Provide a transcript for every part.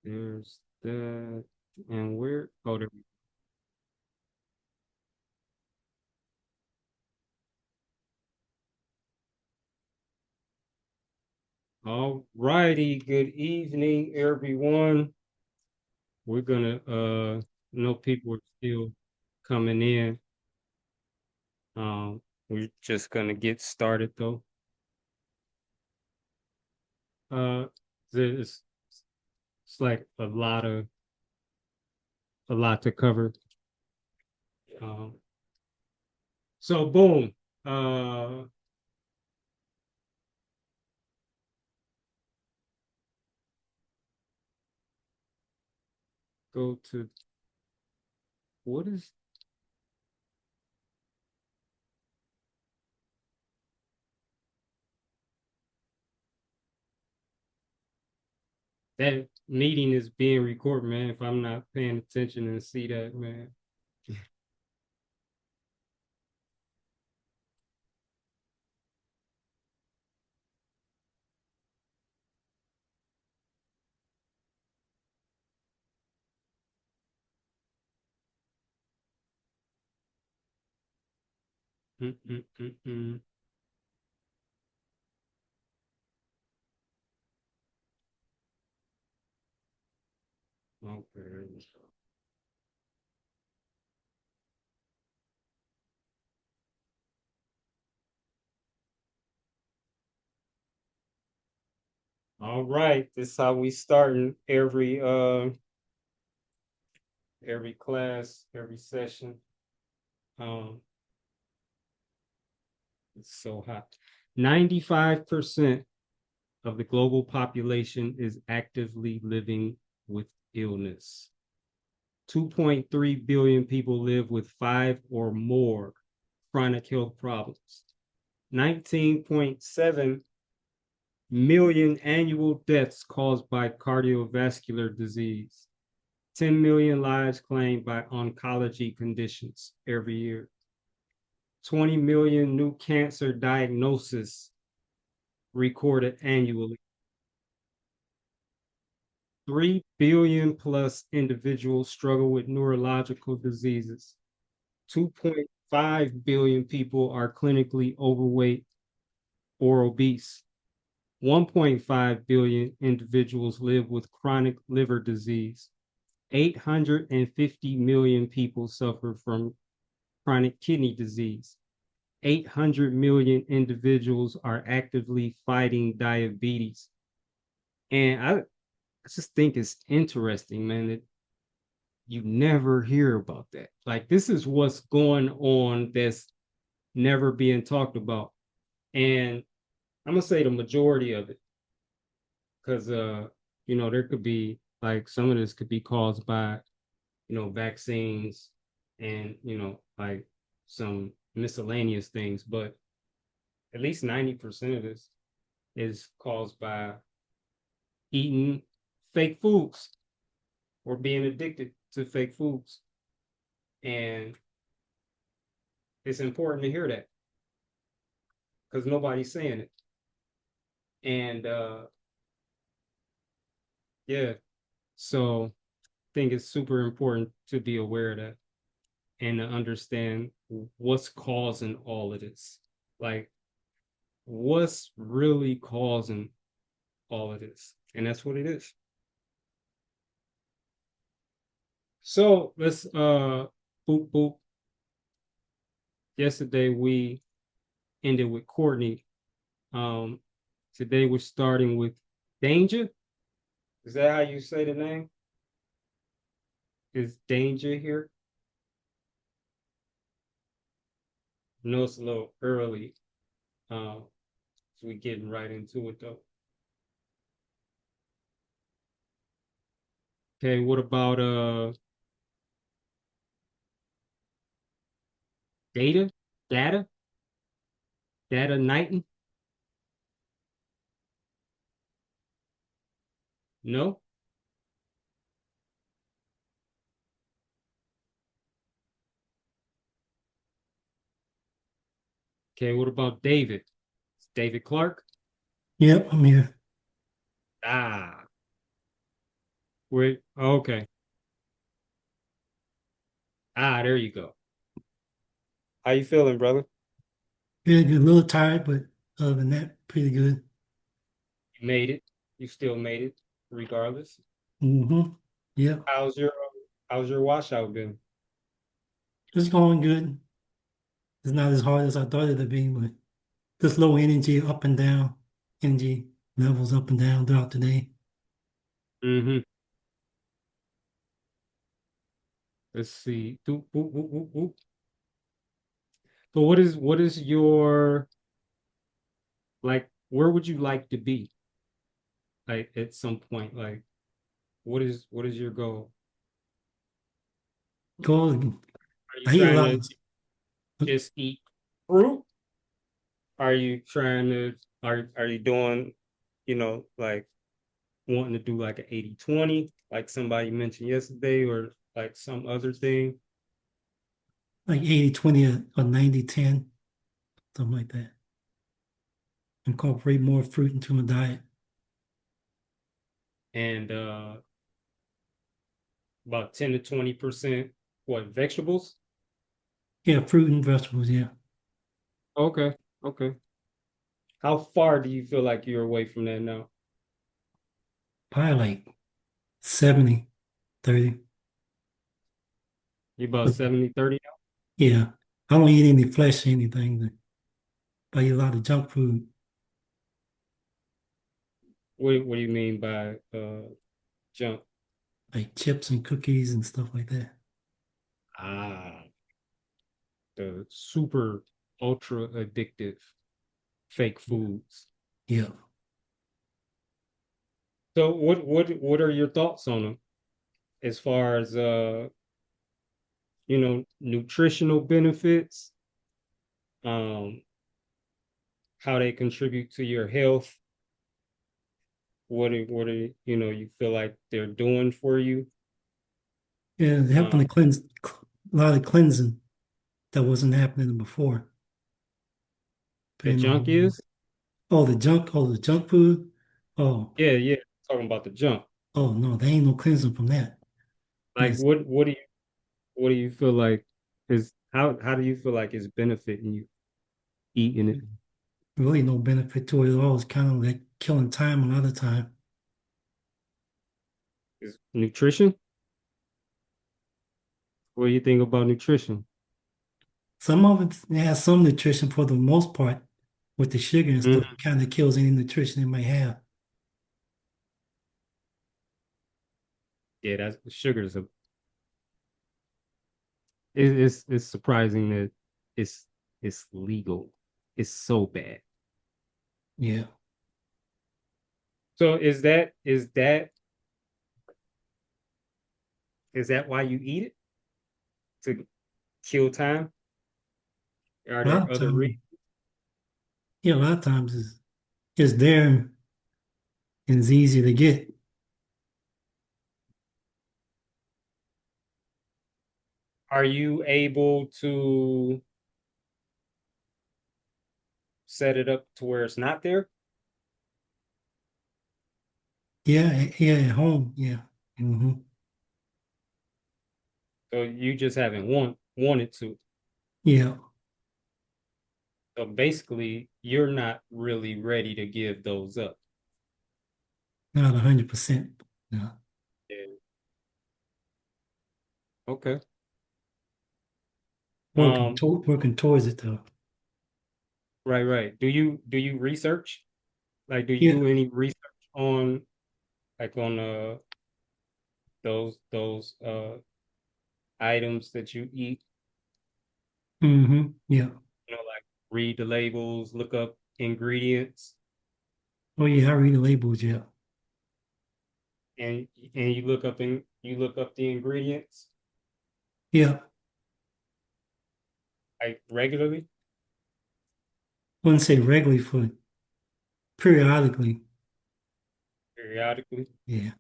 There's that. And where? Oh, there. All righty. Good evening, everyone. We're gonna know people are still coming in. We're just gonna get started though. Uh, there's it's like a lot to cover. Um, so boom. Uh, go to what is that meeting is being recorded, man. If I'm not paying attention and see that, man. Mm, mm, mm, mm. Okay. All right. This is how we starting every class, every session. Um, it's so hot. 95% of the global population is actively living with illness. 2.3 billion people live with five or more chronic health problems. 19.7 million annual deaths caused by cardiovascular disease. 10 million lives claimed by oncology conditions every year. 20 million new cancer diagnoses recorded annually. 3 billion plus individuals struggle with neurological diseases. 2.5 billion people are clinically overweight or obese. 1.5 billion individuals live with chronic liver disease. 850 million people suffer from chronic kidney disease. 800 million individuals are actively fighting diabetes. And I just think it's interesting, man, that you never hear about that. Like, this is what's going on that's never being talked about. And I'm gonna say the majority of it, because there could be like some of this could be caused by, vaccines and like some miscellaneous things, but at least 90% of this is caused by eating fake foods or being addicted to fake foods. And it's important to hear that because nobody's saying it. And yeah, so I think it's super important to be aware of that and to understand what's causing all of this. Like, what's really causing all of this? And that's what it is. So let's boop boop. Yesterday we ended with Courtney. Um, Today we're starting with Danger. Is that how you say the name? Is Danger here? I know it's a little early. So we getting right into it though. Okay, what about data? Data? Data Knighton? No? Okay, what about David? David Clark? Yep, I'm here. Ah, Wait, okay. Ah, there you go. How you feeling, brother? Yeah, get a little tired, but other than that, pretty good. You made it. You still made it, regardless. Mm-hmm. Yeah, How's your washout been? it's going good. It's not as hard as I thought it'd be, but just low energy up and down, energy levels up and down throughout the day. Mm-hmm. Let's see. So what is your like where would you like to be like at some point? Like what is your goal? Go, Are you I eat a trying lot to of, just eat fruit? Are you trying to are you doing, like wanting to do like an 80/20, like somebody mentioned yesterday, or like some other thing? like 80/20 or 90/10, something like that. Incorporate more fruit into my diet. And about 10 to 20% what vegetables? Yeah, fruit and vegetables, yeah. Okay, okay. How far do you feel like you're away from that now? Probably like 70/30. You about But 70/30 now? yeah, I don't eat any flesh or anything, but I eat a lot of junk food, What do you mean by junk? like chips and cookies and stuff like that. Ah, the super ultra addictive fake foods. Yeah. So what are your thoughts on them as far as nutritional benefits, um, how they contribute to your health, you feel like they're doing for you? Yeah, it's helping Um, to cleanse a lot of cleansing that wasn't happening before. the Depending junk on is? the junk food. Oh, Yeah, yeah. Talking about the junk. oh no, there ain't no cleansing from that. Like There's what do you feel like is how do you feel like it's benefiting you eating it? really no benefit to it at all. It's kind of like killing time a lot of time. Is nutrition? What do you think about nutrition? Some of it has some nutrition for the most part. With the sugar and stuff, Mhm. it kind of kills any nutrition it might have. Yeah, that's sugars. It's surprising that it's it's legal. It's so bad. Yeah. So is that why you eat it to kill time? Are A lot there of other times, reasons? yeah, a lot of times it's there and it's easy to get. Are you able to set it up to where it's not there? Yeah, yeah, at home. Yeah. Hmm. So you just haven't wanted to. Yeah. So basically, you're not really ready to give those up. Not 100%. No. Yeah. Okay. Working Um, to working towards it though. right, right. Do you research? Like, do you Yeah. do any research on on those items that you eat? Yeah. Like read the labels, look up ingredients, Oh yeah, I read the labels, yeah. and you look up the ingredients Yeah. like regularly, Wouldn't say regularly for periodically. periodically. Yeah.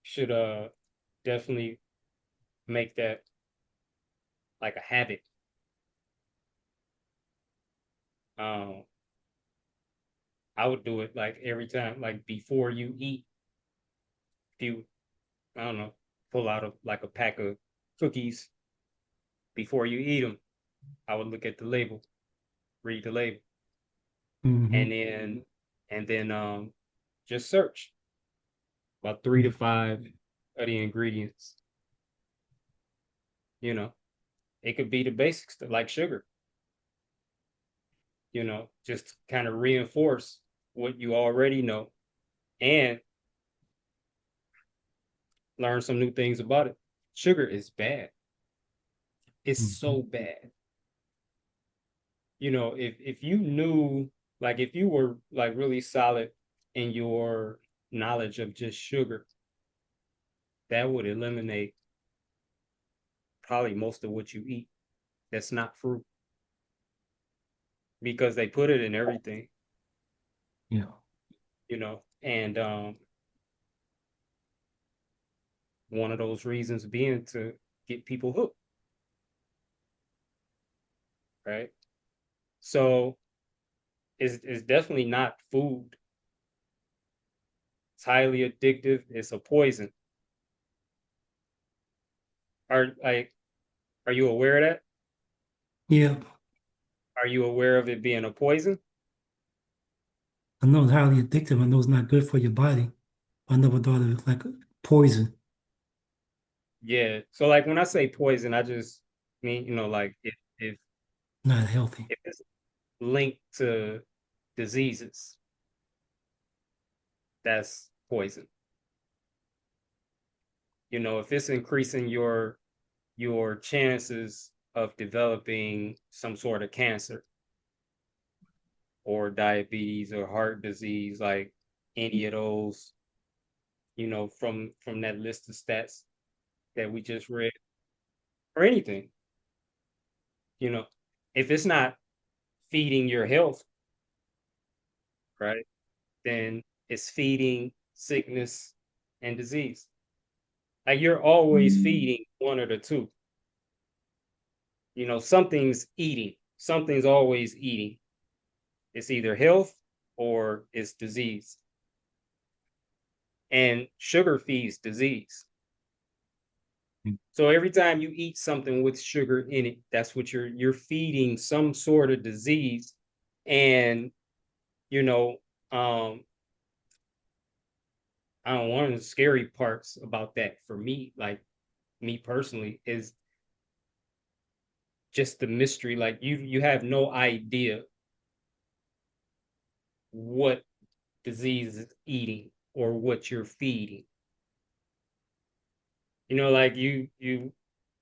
Should definitely make that like a habit. Um, I would do it like every time, like before you eat. If you, I don't know, pull out like a pack of cookies before you eat them, I would look at the label, read the label, Hmm. and then just search about 3 to 5 of the ingredients. You know, it could be the basics like sugar. Just kind of reinforce what you already know and learn some new things about it. Sugar is bad. It's Hmm. so bad. If you knew, like if you were like really solid in your knowledge of just sugar, that would eliminate probably most of what you eat that's not fruit because they put it in everything, Yeah. and one of those reasons being to get people hooked, right? So it's definitely not food. It's highly addictive. It's a poison. Are you aware of that? Yeah. Are you aware of it being a poison? I know it's highly addictive. I know it's not good for your body. I never thought of it like poison. Yeah. So like when I say poison, I just mean, like Not healthy. if it's linked to diseases, that's poison. If it's increasing your chances of developing some sort of cancer or diabetes or heart disease, like any of those, from that list of stats that we just read, or anything, you know, if it's not feeding your health, right, then it's feeding sickness and disease. Like you're always feeding one of the two. Something's eating, something's always eating. It's either health or it's disease. And sugar feeds disease. So every time you eat something with sugar in it, that's what you're feeding some sort of disease. And you know, um, I don't know, one of the scary parts about that for me, like me personally, is just the mystery. Like you have no idea what disease is eating or what you're feeding. Like you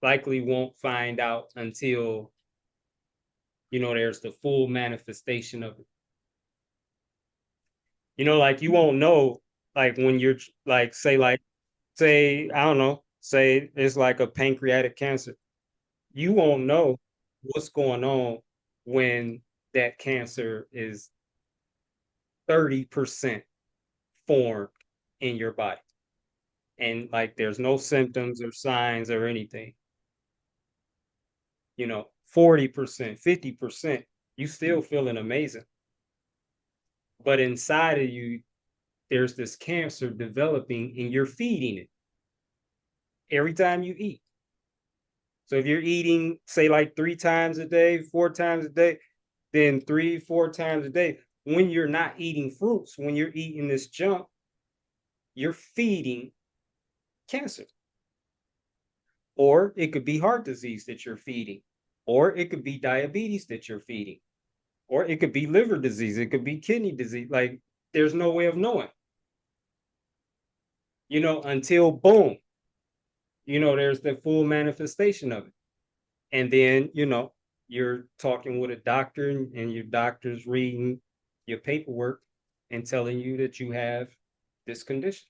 likely won't find out until there's the full manifestation of it. Like you won't know, like when you're like say I don't know, say it's like a pancreatic cancer. You won't know what's going on when that cancer is 30% formed in your body. And like there's no symptoms or signs or anything. 40%, 50%, you still feeling amazing. But inside of you, there's this cancer developing and you're feeding it every time you eat. So if you're eating, say, like 3 times a day, 4 times a day, then 3, 4 times a day, when you're not eating fruits, when you're eating this junk, you're feeding cancer. Or it could be heart disease that you're feeding. Or it could be diabetes that you're feeding. Or it could be liver disease. It could be kidney disease. Like there's no way of knowing, until boom, there's the full manifestation of it. And then, you're talking with a doctor and your doctor's reading your paperwork and telling you that you have this condition.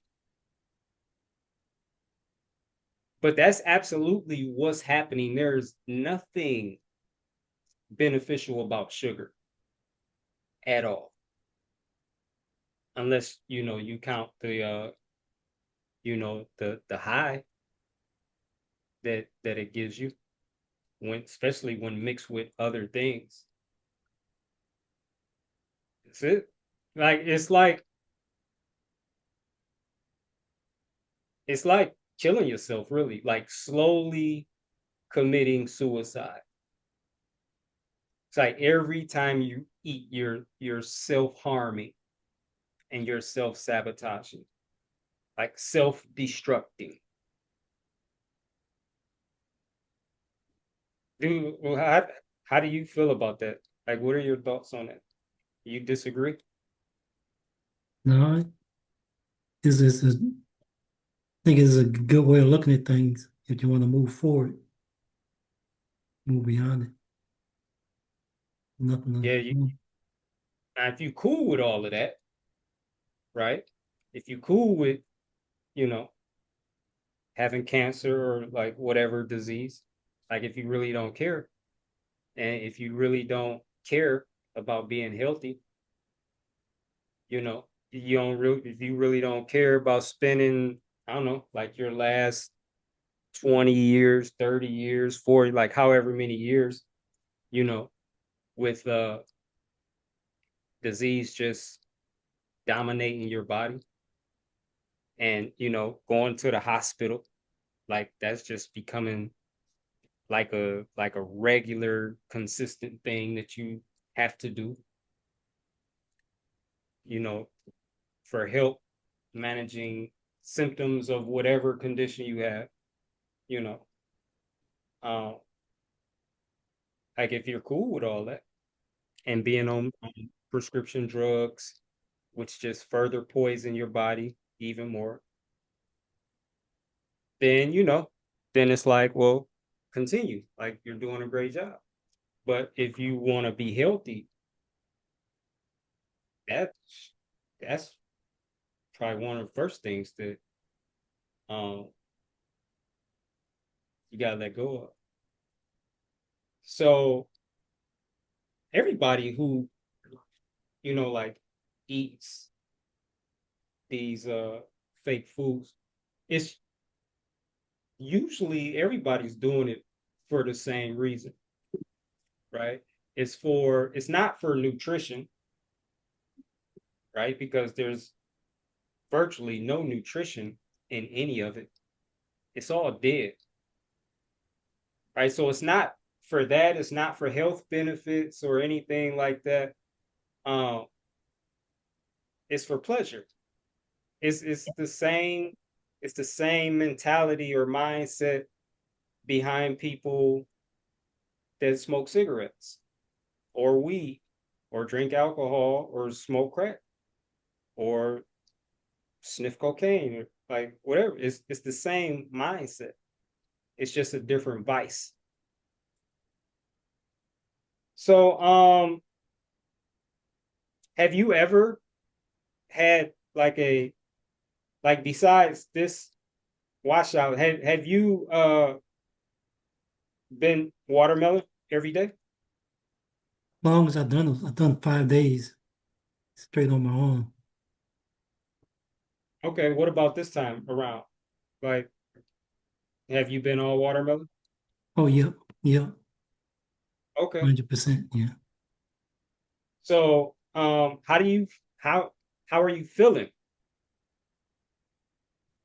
But that's absolutely what's happening. There's nothing beneficial about sugar at all, unless you count the high that it gives you especially when mixed with other things. That's it. Like it's like It's like killing yourself, really, like slowly committing suicide. It's like every time you eat, you're self-harming and you're self-sabotaging, like self-destructing. Dude, well, how do you feel about that? Like, what are your thoughts on it? You disagree? No, I think it's a good way of looking at things if you want to move forward, move beyond it. Nothing Yeah, to, now if you cool with all of that, right? If you cool with, you know, having cancer or like whatever disease, like if you really don't care, and if you really don't care about being healthy, you don't really, if you really don't care about spending, I don't know, like your last 20 years, 30 years, 40, like however many years, you know, with disease just dominating your body and, going to the hospital, like that's just becoming like a regular consistent thing that you have to do, you know, for help managing symptoms of whatever condition you have, you know. Um, like if you're cool with all that and being on prescription drugs, which just further poison your body even more, then then it's like, well, continue. Like you're doing a great job. But if you want to be healthy, that's probably one of the first things that um you gotta let go of. So everybody who, like eats these fake foods, it's usually everybody's doing it for the same reason, right? It's not for nutrition, right? Because there's virtually no nutrition in any of it. It's all dead, right? So it's not for that, it's not for health benefits or anything like that. Um, it's for pleasure. It's the same mentality or mindset behind people that smoke cigarettes or weed or drink alcohol or smoke crack or sniff cocaine or like whatever. It's the same mindset. It's just a different vice. So have you ever had like besides this washout, have you been watermelon every day? long as I've done 5 days straight on my own. Okay, what about this time around? Like, have you been all watermelon? Oh, yep, yep, Okay. 100%. Yeah. So, how how are you feeling?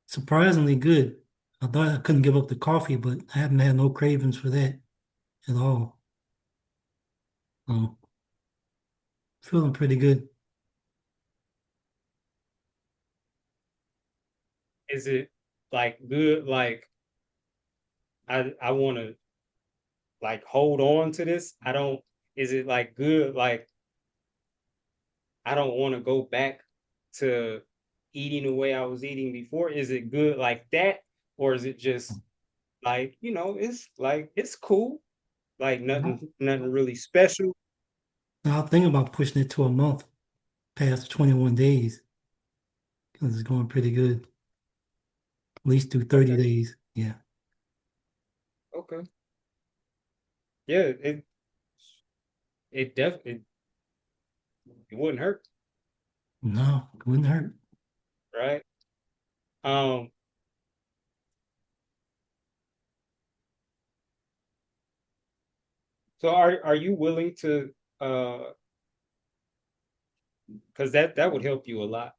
Surprisingly good. I thought I couldn't give up the coffee, but I haven't had no cravings for that at all. So, feeling pretty good. Is it like good? Like I want to like hold on to this. I don't. Is it like good? Like I don't want to go back to eating the way I was eating before. Is it good like that, or is it just like it's like it's cool, like Now, nothing really special? I'm thinking about pushing it to a month past 21 days because it's going pretty good. At least do 30 Okay, days. Yeah. okay, yeah. It definitely it wouldn't hurt, No, it wouldn't hurt. right? Um, so are you willing to because that would help you a lot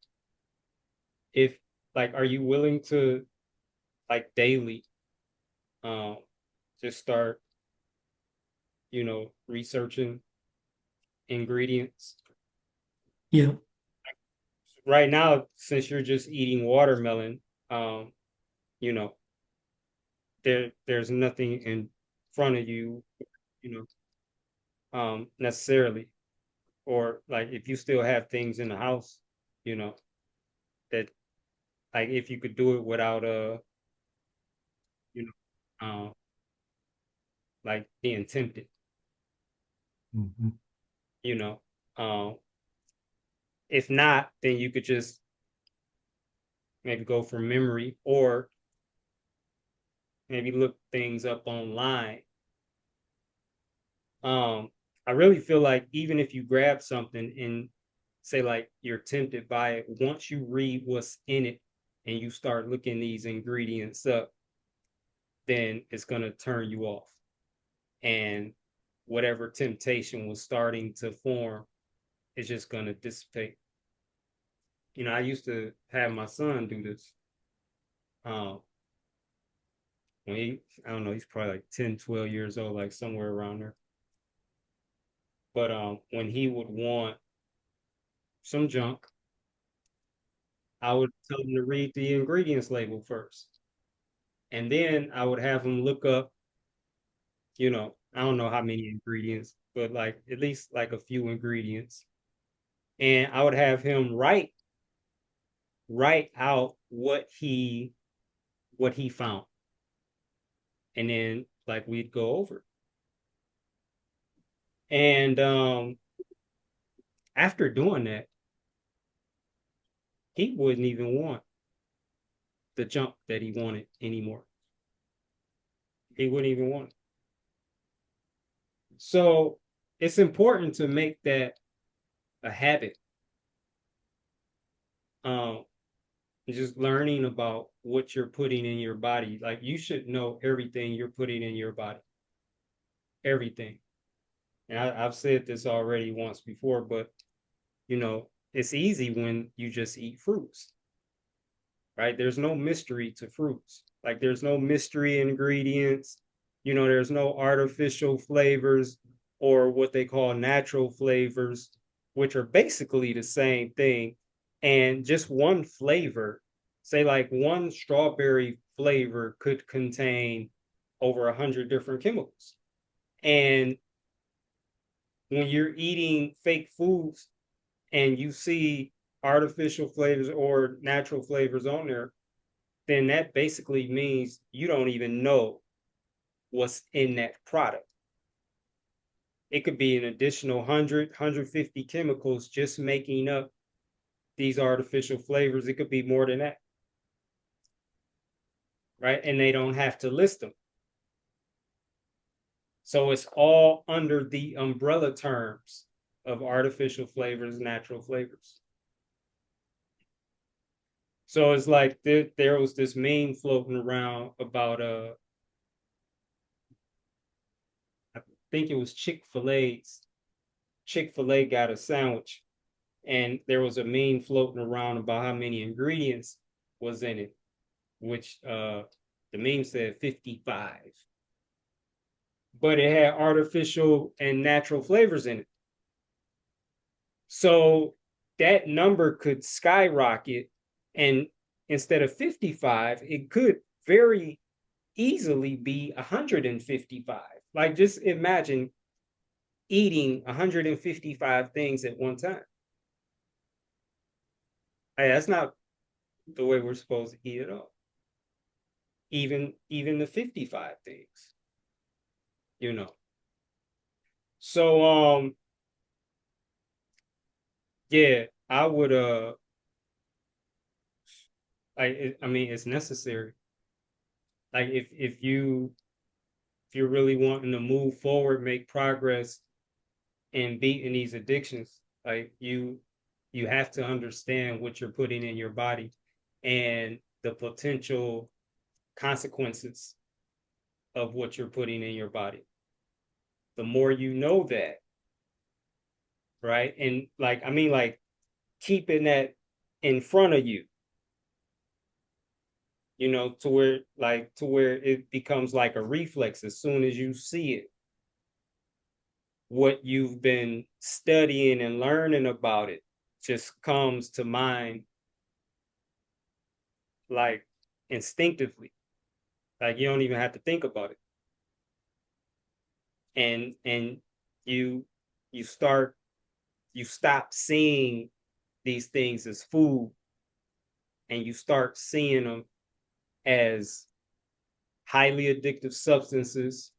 if like are you willing to like daily. Um, just start, researching ingredients. Yeah. Right now, since you're just eating watermelon, um, you know, there's nothing in front of you, you necessarily. Or like if you still have things in the house, you know, that like if you could do it without you know, like being tempted, Mhm. you know. Um, if not, then you could just maybe go from memory or maybe look things up online. Um, I really feel like even if you grab something and say like you're tempted by it, once you read what's in it and you start looking these ingredients up, then it's gonna turn you off. And whatever temptation was starting to form is just gonna dissipate. I used to have my son do this. Um, when I don't know, he's probably like 10, 12 years old, like somewhere around there. But when he would want some junk, I would tell him to read the ingredients label first. And then I would have him look up, I don't know how many ingredients, but like at least like a few ingredients. And I would have him write out what he found. And then like we'd go over. And after doing that, he wouldn't even want the junk that he wanted anymore. He wouldn't even want it. So it's important to make that a habit. Um, just learning about what you're putting in your body. Like you should know everything you're putting in your body. Everything. And I've said this already once before, but it's easy when you just eat fruits, right? There's no mystery to fruits. Like there's no mystery ingredients. There's no artificial flavors or what they call natural flavors, which are basically the same thing. And just one flavor, say like one strawberry flavor could contain over 100 different chemicals. And when you're eating fake foods and you see artificial flavors or natural flavors on there, then that basically means you don't even know what's in that product. It could be an additional 150 chemicals just making up these artificial flavors. It could be more than that, right? And they don't have to list them. So it's all under the umbrella terms of artificial flavors, natural flavors. So it's like there was this meme floating around about I think it was Chick-fil-A's. Chick-fil-A got a sandwich and there was a meme floating around about how many ingredients was in it, which the meme said 55, but it had artificial and natural flavors in it. So that number could skyrocket, and instead of 55, it could very easily be 155. Like just imagine eating 155 things at one time. Hey, that's not the way we're supposed to eat it all. Even the 55 things, you know. So yeah, I would I mean it's necessary. Like if you're really wanting to move forward, make progress in beating these addictions, like you have to understand what you're putting in your body and the potential consequences of what you're putting in your body. The more you know that, right? And like I mean like keeping that in front of you, to where it becomes like a reflex. As soon as you see it, what you've been studying and learning about it just comes to mind, like, instinctively. Like, you don't even have to think about it. And you you start you stop seeing these things as food, and you start seeing them as highly addictive substances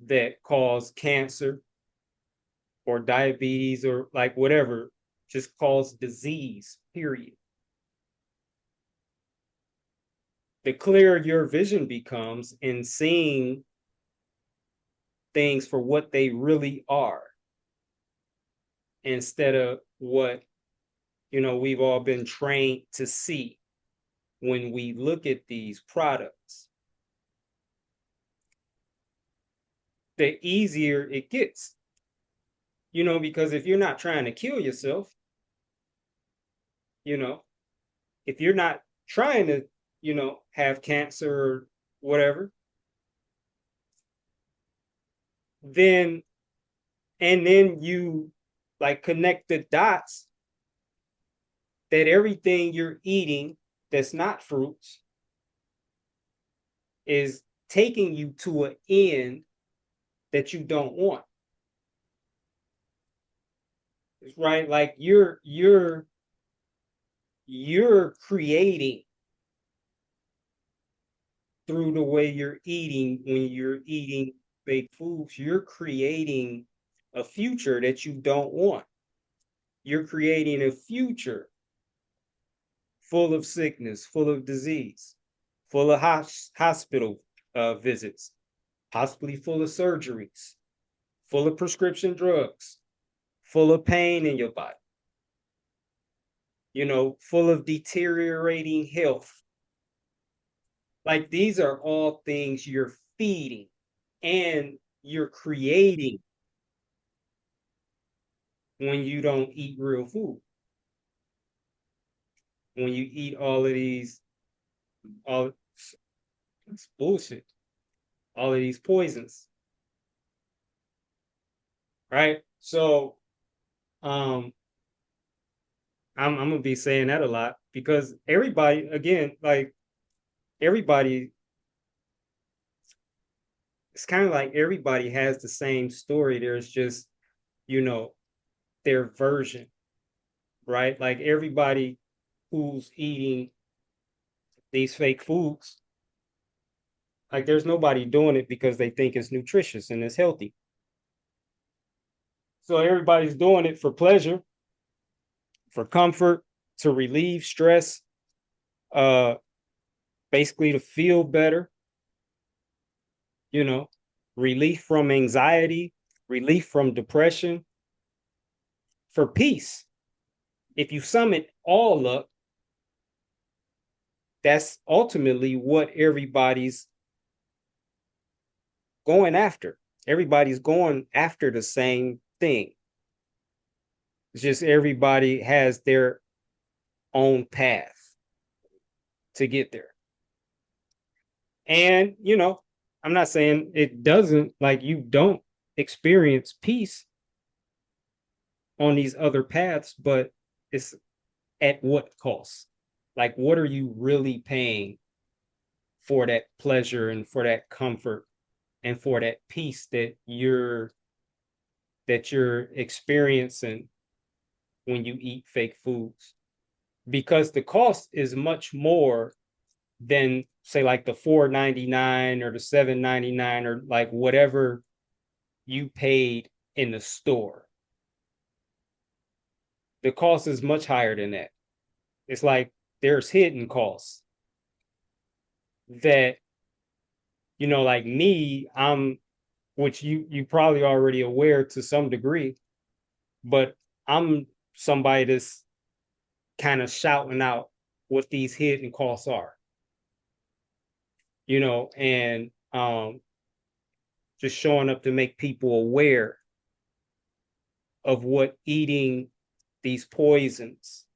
that cause cancer or diabetes or like whatever, just cause disease, period. The clearer your vision becomes in seeing things for what they really are, instead of what we've all been trained to see when we look at these products, the easier it gets. Because if you're not trying to kill yourself, you know if you're not trying to have cancer or whatever, then and then you like connect the dots that everything you're eating that's not fruits is taking you to an end that you don't want. Right? Like you're creating through the way you're eating. When you're eating fake foods, you're creating a future that you don't want. You're creating a future full of sickness, full of disease, full of hospital visits, possibly full of surgeries, full of prescription drugs, full of pain in your body, full of deteriorating health. Like, these are all things you're feeding and you're creating when you don't eat real food. When you eat all it's bullshit, all of these poisons, right? So, um, I'm gonna be saying that a lot because everybody, again, like everybody, it's kind of like everybody has the same story. There's just, you know, their version, right? Like everybody who's eating these fake foods, like there's nobody doing it because they think it's nutritious and it's healthy. So everybody's doing it for pleasure, for comfort, to relieve stress, uh, basically to feel better, you know, relief from anxiety, relief from depression, for peace. If you sum it all up, that's ultimately what everybody's going after. Everybody's going after the same thing. It's just everybody has their own path to get there. And, I'm not saying it doesn't, like, you don't experience peace on these other paths, but it's at what cost? Like, what are you really paying for that pleasure and for that comfort and for that peace that you're experiencing when you eat fake foods? Because the cost is much more than, say, like the $4.99 or the $7.99 or like whatever you paid in the store. The cost is much higher than that. It's like there's hidden costs that, like me, which you probably already aware to some degree, but I'm somebody that's kind of shouting out what these hidden costs are, and just showing up to make people aware of what eating these poisons,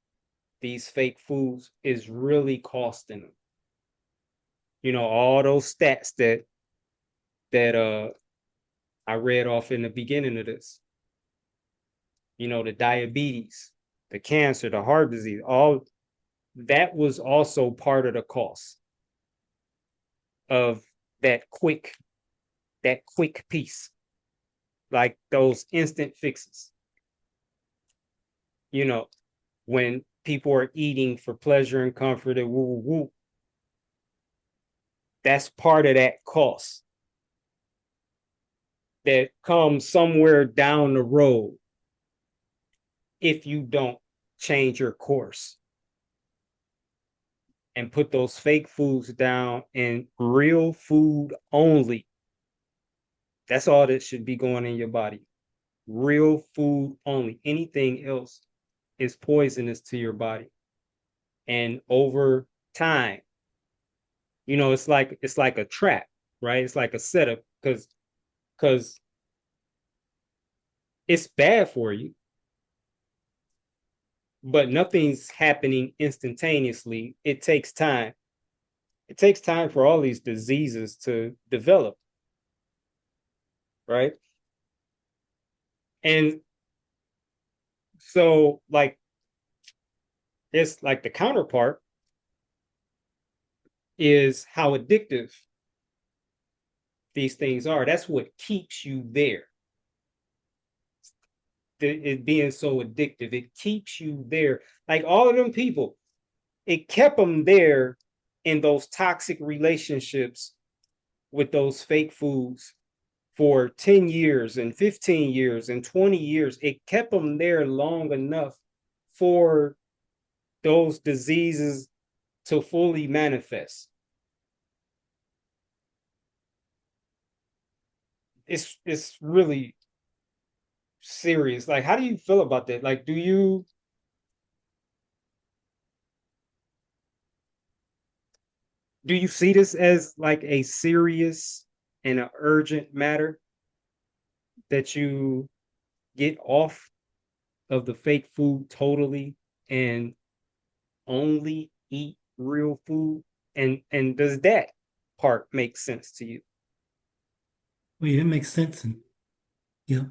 these fake foods is really costing them. All those stats that I read off in the beginning of this. The diabetes, the cancer, the heart disease, all that was also part of the cost of that quick piece, like those instant fixes. You know, when people are eating for pleasure and comfort and woo woo woo, that's part of that cost that comes somewhere down the road if you don't change your course and put those fake foods down and real food only. That's all that should be going in your body. Real food only. Anything else is poisonous to your body. And over time, it's like a trap, right? It's like a setup because it's bad for you, but nothing's happening instantaneously. It takes time. It takes time for all these diseases to develop, right? And so, like, it's like the counterpart is how addictive these things are. That's what keeps you there. It being so addictive, it keeps you there. Like all of them people, it kept them there in those toxic relationships with those fake foods for 10 years and 15 years and 20 years. It kept them there long enough for those diseases to fully manifest. It's really serious. Like, how do you feel about that? Like, do you see this as like a serious and an urgent matter that you get off of the fake food totally and only eat real food? And does that part make sense to you? Well, yeah, it makes sense. And yeah,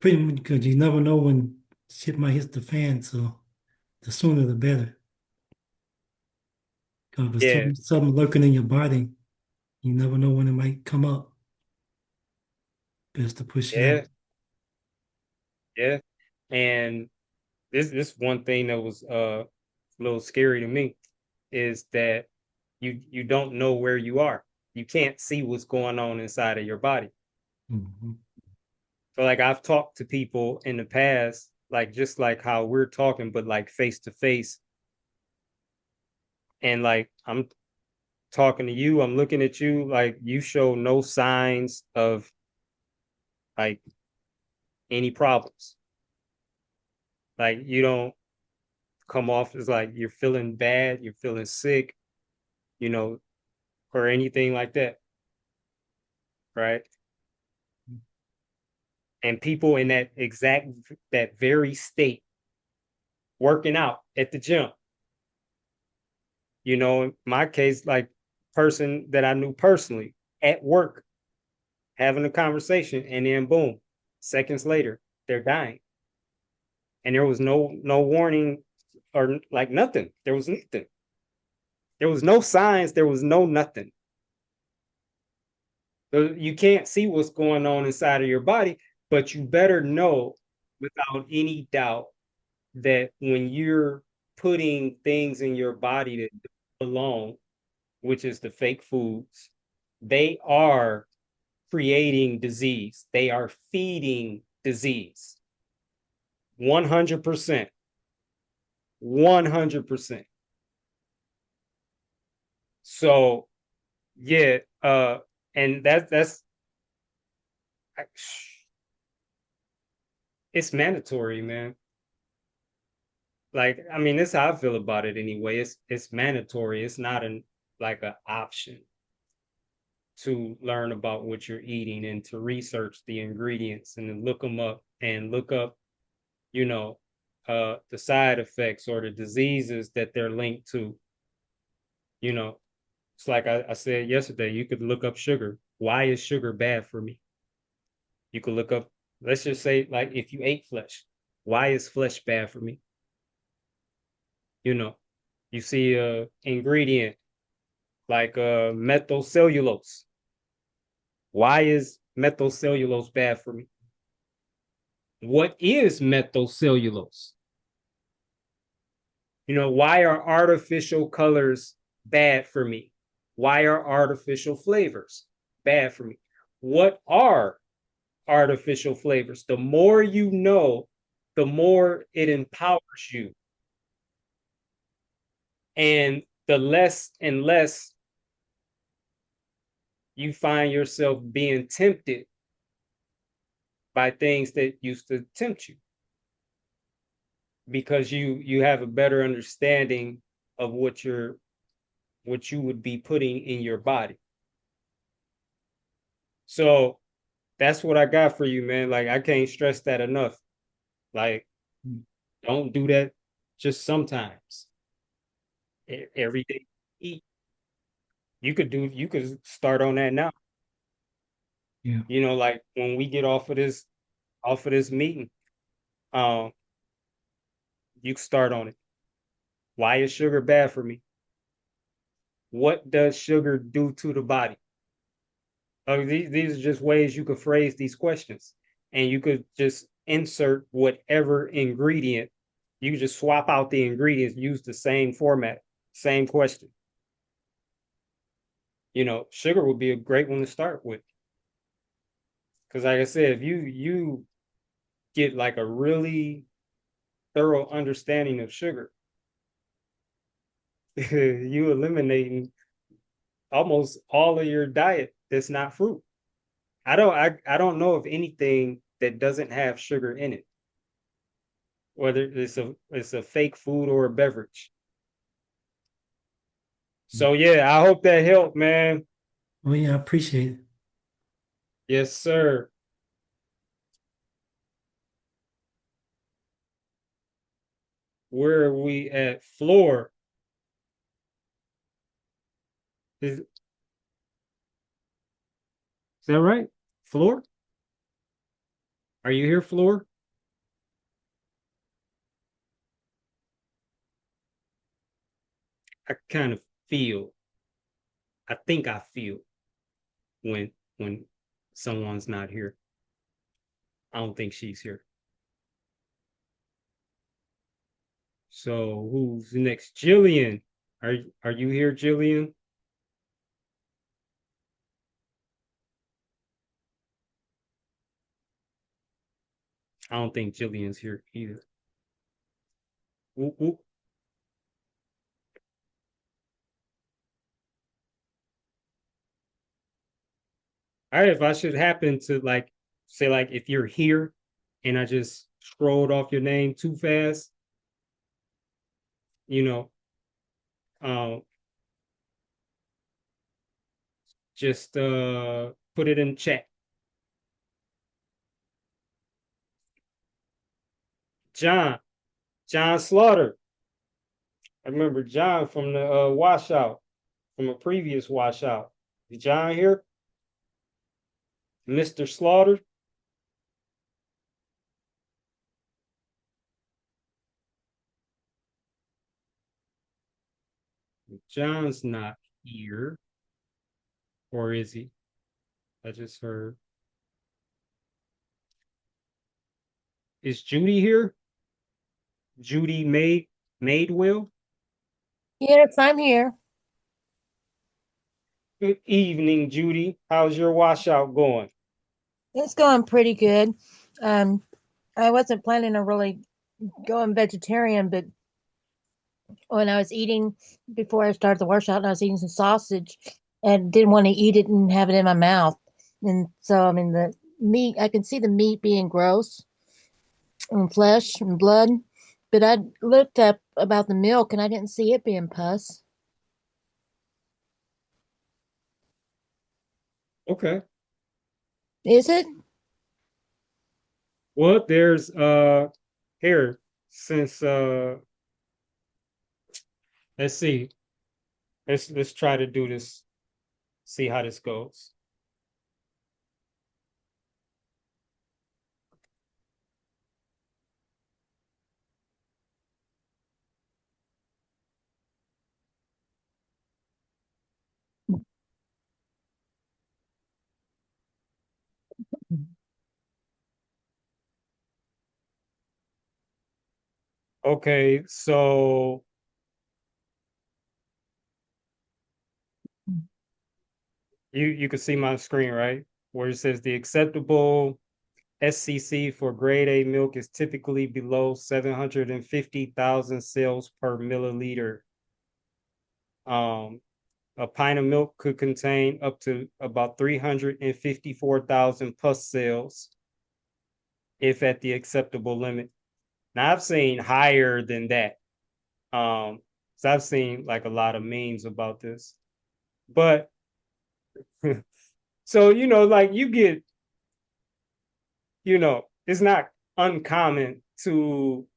pretty much because you never know when shit might hit the fan. So the sooner the better. Because if it's Yeah, something lurking in your body, you never know when it might come up. Best to push it out. yeah, yeah. And this one thing that was a little scary to me is that you don't know where you are. You can't see what's going on inside of your body. Mhm. So like I've talked to people in the past, like just like how we're talking, but like face to face. And like I'm talking to you, I'm looking at you, like you show no signs of like any problems. Like you don't come off as like you're feeling bad, you're feeling sick, you know, or anything like that, right? And people in that very state working out at the gym, in my case, like person that I knew personally at work having a conversation, and then boom, seconds later, they're dying. And there was no warning or like nothing. There was nothing. There was no signs, there was no nothing. So you can't see what's going on inside of your body, but you better know without any doubt that when you're putting things in your body that don't belong, which is the fake foods, they are creating disease. They are feeding disease. 100%. 100%. So yeah, and that's it's mandatory, man. Like, I mean, that's how I feel about it anyway. It's mandatory. It's not like an option to learn about what you're eating and to research the ingredients and to look them up and look up, you know, the side effects or the diseases that they're linked to. You know, it's like I said yesterday, you could look up sugar. Why is sugar bad for me? You could look up, let's just say, like if you ate flesh, why is flesh bad for me? You know, you see a ingredient like methylcellulose. Why is methylcellulose bad for me? What is methylcellulose? Why are artificial colors bad for me? Why are artificial flavors bad for me? What are artificial flavors? The more you know, the more it empowers you. And the less and less you find yourself being tempted by things that used to tempt you because you have a better understanding of what you would be putting in your body. So that's what I got for you, man. Like I can't stress that enough. Like don't do that just sometimes. Every day eat. You could start on that now. Yeah. Like when we get off of this meeting, um, you can start on it. Why is sugar bad for me? What does sugar do to the body? These are just ways you could phrase these questions. And you could just insert whatever ingredient. You could just swap out the ingredients, use the same format, same question. Sugar would be a great one to start with. Because like I said, if you get like a really thorough understanding of sugar, you eliminating almost all of your diet that's not fruit. I don't know of anything that doesn't have sugar in it, whether it's a fake food or a beverage. So yeah, I hope that helped, man. Oh yeah, I appreciate it. Yes, sir. Where are we at? Floor. Is that right? Floor? Are you here, Floor? I kind of feel, I think I feel when someone's not here. I don't think she's here. So who's next? Jillian. Are you here, Jillian? I don't think Jillian's here either. Whoop, whoop. All right, if I should happen to like say like if you're here and I just scrolled off your name too fast, you know, um, just put it in chat. John, John Slaughter. I remember John from the washout, from a previous washout. Is John here? Mr. Slaughter? John's not here, or is he? I just heard. Is Judy here? Judy Madewell? Yes, I'm here. Good evening, Judy. How's your washout going? It's going pretty good. Um, I wasn't planning on really going vegetarian, but when I was eating before I started the workout, I was eating some sausage and didn't want to eat it and have it in my mouth. And so, I mean, the meat, I can see the meat being gross and flesh and blood, but I looked up about the milk and I didn't see it being pus. Okay. Is it? Well, there's here. since let's see. Let's try to do this, see how this goes. Okay, so you can see my screen, right? Where it says the acceptable SCC for grade A milk is typically below 750,000 cells per milliliter. Um, a pint of milk could contain up to about 354,000 pus cells if at the acceptable limit. Now I've seen higher than that. So I've seen like a lot of memes about this. But so like you get, it's not uncommon to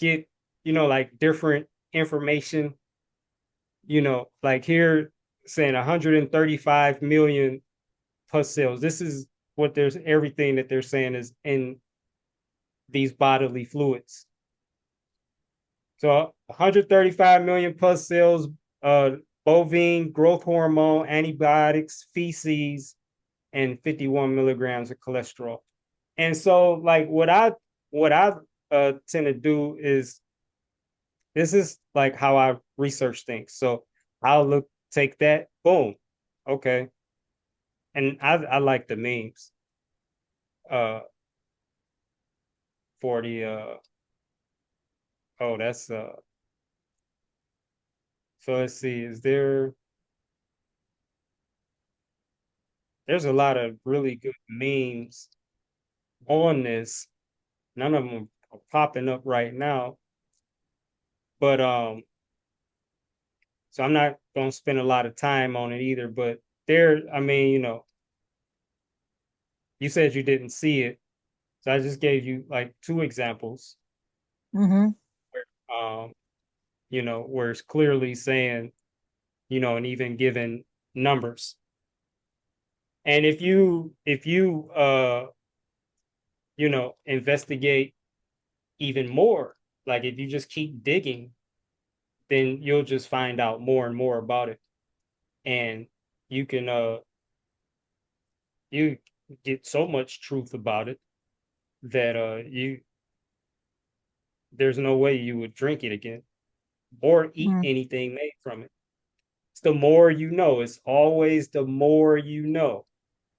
get, like different information, like here saying 135 million pus cells. This is what there's everything that they're saying is in these bodily fluids. So 135 million pus cells, bovine growth hormone, antibiotics, feces, and 51 milligrams of cholesterol. And so, like, what I tend to do is this is like how I research things. So I'll take that, boom, okay, and I like the memes uh for the oh that's so let's see, there's a lot of really good memes on this. None of them are popping up right now, but so I'm not gonna spend a lot of time on it either. But there, I mean, you said you didn't see it, so I just gave you like two examples Mm-hmm. where where it's clearly saying, and even given numbers. And if you investigate even more, like if you just keep digging, then you'll just find out more and more about it. And you can you get so much truth about it that you there's no way you would drink it again or eat Mm-hmm. anything made from it. It's the more you know. It's always the more you know.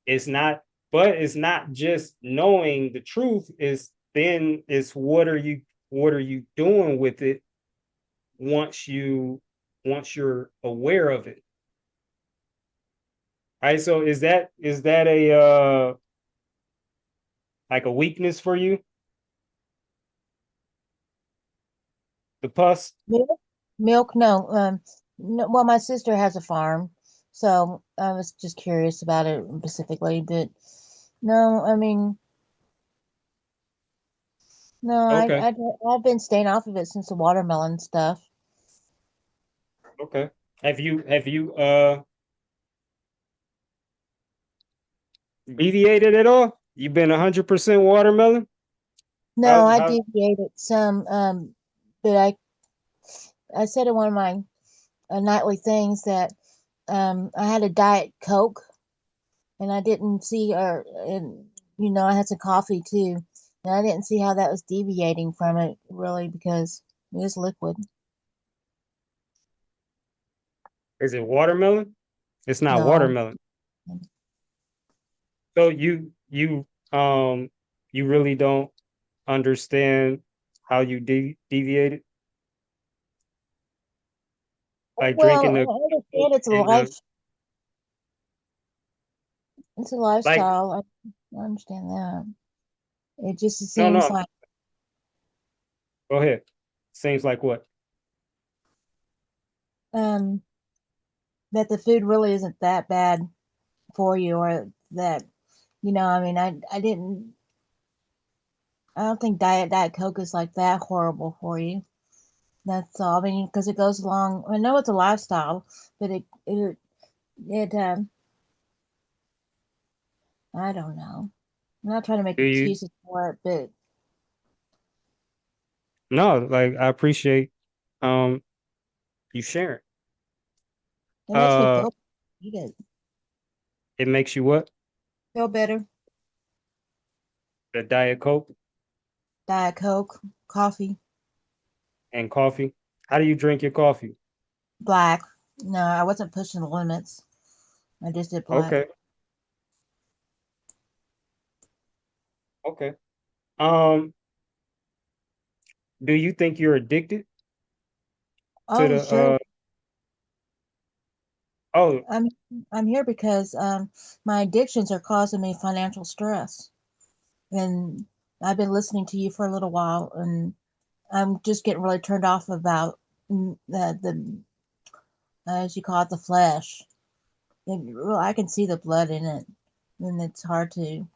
It's not, but it's not just knowing the truth. Is then it's what are you doing with it once you're aware of it. Right. So is that a like a weakness for you? The pus? Milk? Milk? No. No. Well, my sister has a farm, so I was just curious about it specifically. But no, I mean, no, Okay. I've been staying off of it since the watermelon stuff. Okay. Have you deviated at all? You've been 100% watermelon? No, How I how deviated some, but I said in one of my nightly things that I had a Diet Coke and I didn't see, or and I had some coffee too, and I didn't see how that was deviating from it really because it is liquid. is it watermelon? It's not No, watermelon. So you really don't understand how you deviated, like well, drinking I the Coke understand it's a and it's a like lifestyle. I understand that. It just no, seems no, like go ahead. Seems like what? um that the food really isn't that bad for you, or that I mean, I don't think Diet Coke is like that horrible for you. That's all. I mean, because it goes along. I know it's a lifestyle, but it I don't know. I'm not trying to make Do you? excuses for it, but No, like I appreciate um you sharing. it makes me Uh, feel eat it. it makes you what? Feel better. The Diet Coke Diet Coke, coffee, and coffee. How do you drink your coffee? black. No, I wasn't pushing the limits. I just did black. Okay, okay. Um, do you think you're addicted to Oh, the sure. oh, I'm I'm here because my addictions are causing me financial stress, and I've been listening to you for a little while, and I'm just getting really turned off about the as you call it, the flesh. Well, I can see the blood in it, and it's hard to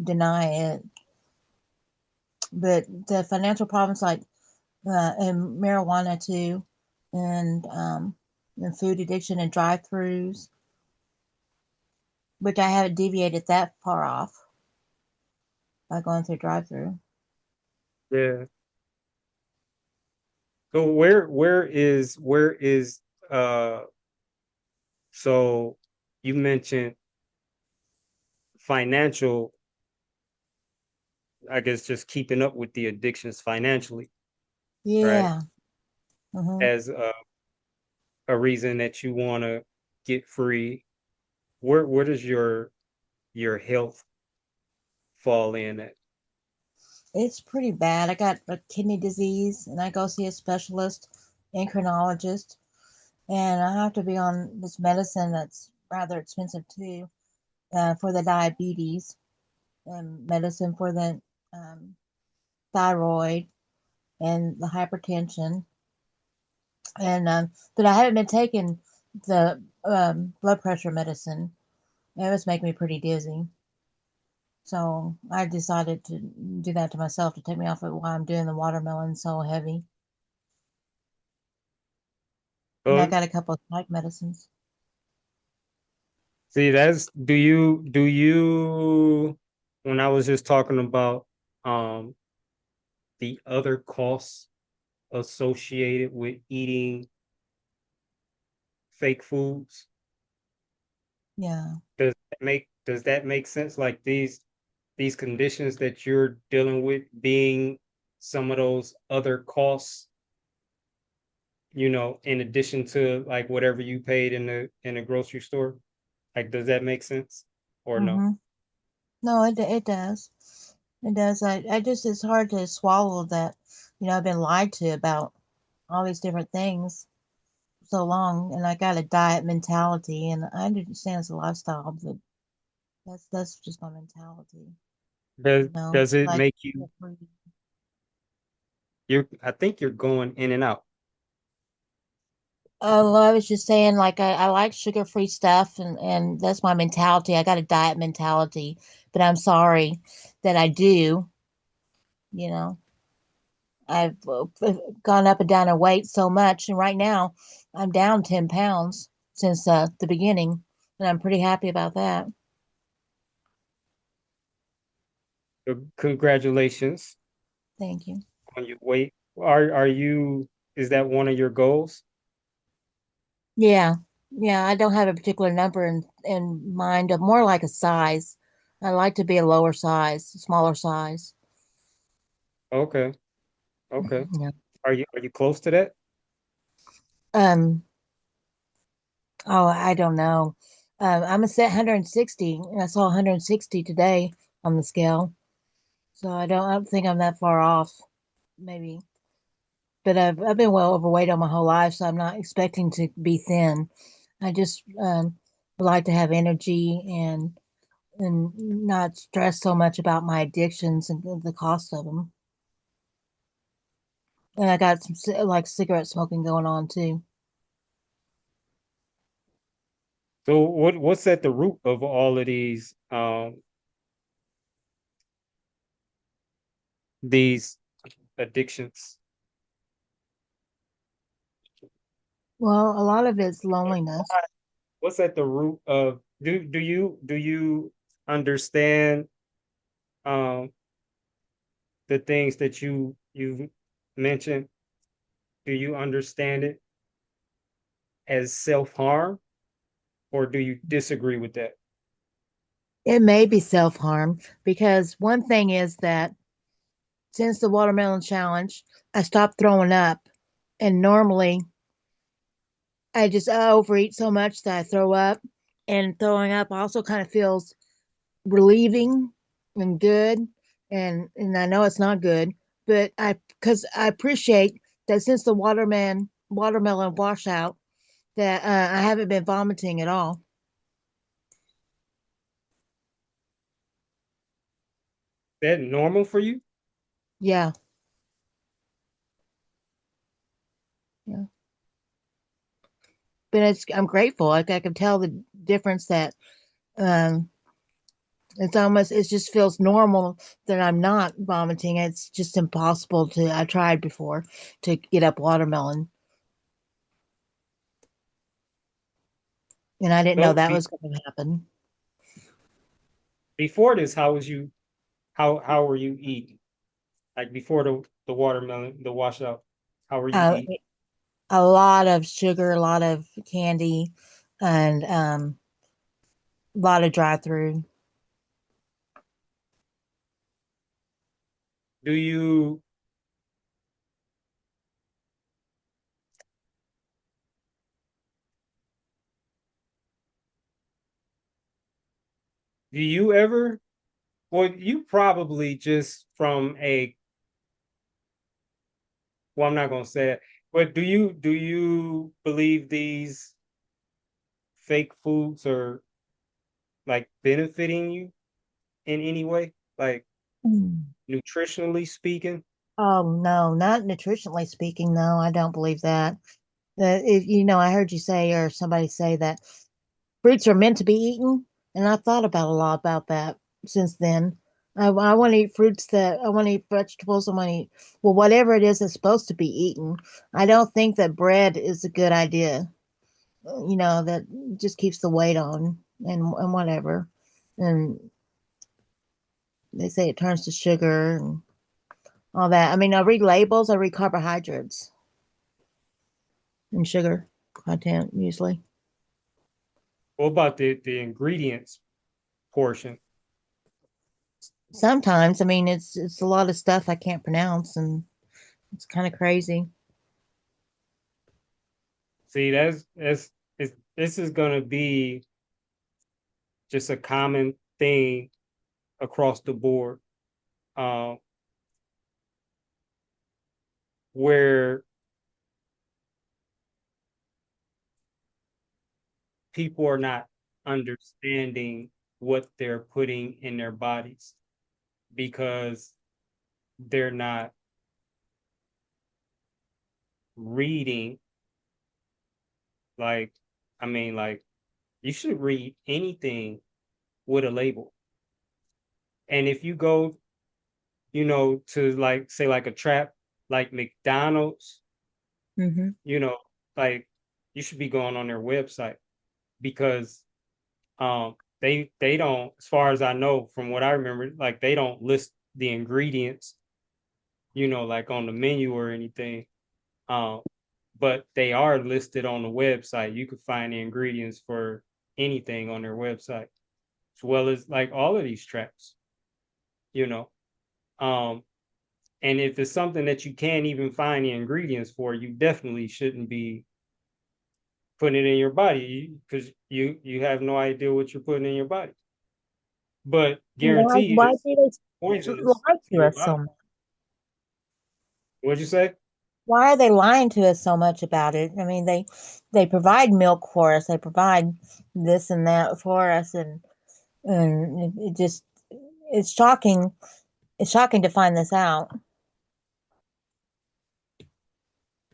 deny it. But the financial problems, like and marijuana too, and food addiction and drive-throughs, which I haven't deviated that far off by going through drive-through. yeah. So where is uh so you mentioned financial, I guess just keeping up with the addictions financially, right? Yeah. Hmm. As a reason that you want to get free. Where does your health fall in at? It's pretty bad. I got a kidney disease, and I go see a specialist, endocrinologist, and I have to be on this medicine that's rather expensive too, for the diabetes, and medicine for the um, thyroid and the hypertension, and but I haven't been taking the blood pressure medicine. It was making me pretty dizzy. So I decided to do that to myself to take me off it while I'm doing the watermelon so heavy. And I So got a couple of psych medicines. see, that's do you when I was just talking about um the other costs associated with eating fake foods, Yeah. does that make sense? Like these conditions that you're dealing with being some of those other costs, in addition to like whatever you paid in the grocery store. Like, does that make sense or no? Mm-hmm. No, it does. It does. I just it's hard to swallow that. I've been lied to about all these different things so long, and I got a diet mentality, and I understand it's a lifestyle, but that's just my mentality. Does does it Like make you I think you're going in and out. well, I was just saying, like I like sugar-free stuff, and that's my mentality. I got a diet mentality, but I'm sorry that I do. You know, I've gone up and down in weight so much, and right now I'm down 10 pounds since the beginning, and I'm pretty happy about that. Congratulations Thank you. on your weight. Is that one of your goals? Yeah, yeah. I don't have a particular number in mind. Of more like a size. I like to be a lower size, smaller size. Okay. Okay. Yeah. Are you close to that? Um. Oh, I don't know. I'm a set 160, and I saw 160 today on the scale. So I don't think I'm that far off. Maybe, but I've been well overweight all my whole life, so I'm not expecting to be thin. I just would like to have energy and not stress so much about my addictions and the cost of them. And I got some like cigarette smoking going on too. So what's at the root of all of these these addictions? Well, a lot of it's loneliness. What's at the root of do you understand um the things that you mentioned? Do you understand it as self-harm, or do you disagree with that? It may be self-harm because one thing is that since the watermelon challenge, I stopped throwing up. And normally I just overeat so much that I throw up. And throwing up also kind of feels relieving and good. And I know it's not good, but I because I appreciate that since the watermelon washout that I haven't been vomiting at all. That normal for you? Yeah, yeah. But I'm grateful. Like I can tell the difference that um it just feels normal that I'm not vomiting. It's just impossible to I tried before to get up watermelon and I didn't know So that was going to happen. before this, how were you eating? Like before the watermelon, the washout, how were you eating? Uh, a lot of sugar, a lot of candy, and a lot of drive through. Do you do you ever, well, you probably just from a, well, I'm not gonna say it, but do you believe these fake foods are like benefiting you in any way? Like Mm. nutritionally speaking? Oh no, not nutritionally speaking. No, I don't believe that. That if I heard you say or somebody say that fruits are meant to be eaten, and I thought about a lot about that since then. I want to eat fruits that I want to eat vegetables. I want to eat well whatever it is that's supposed to be eaten. I don't think that bread is a good idea. That just keeps the weight on and whatever. And they say it turns to sugar and all that. I mean, I read labels. I read carbohydrates and sugar content usually. What about the ingredients portion? Sometimes, I mean, it's a lot of stuff I can't pronounce, and it's kind of crazy. See, this is gonna be just a common thing across the board, uh, where people are not understanding what they're putting in their bodies because they're not reading. Like, I mean, like, you should read anything with a label. And if you go, to like, say, like a trap, like McDonald's, Hmm. you know, like you should be going on their website because they don't, as far as I know, from what I remember, like they don't list the ingredients, like on the menu or anything. Um, but they are listed on the website. You could find the ingredients for anything on their website, as well as like all of these traps, you know. Um, and if it's something that you can't even find the ingredients for, you definitely shouldn't be putting it in your body because you have no idea what you're putting in your body. But Why guarantee you why it's do they poisonous lie to to your us so body. much? What'd you say? Why are they lying to us so much about it? I mean, they provide milk for us. They provide this and that for us, and it just it's shocking. It's shocking to find this out.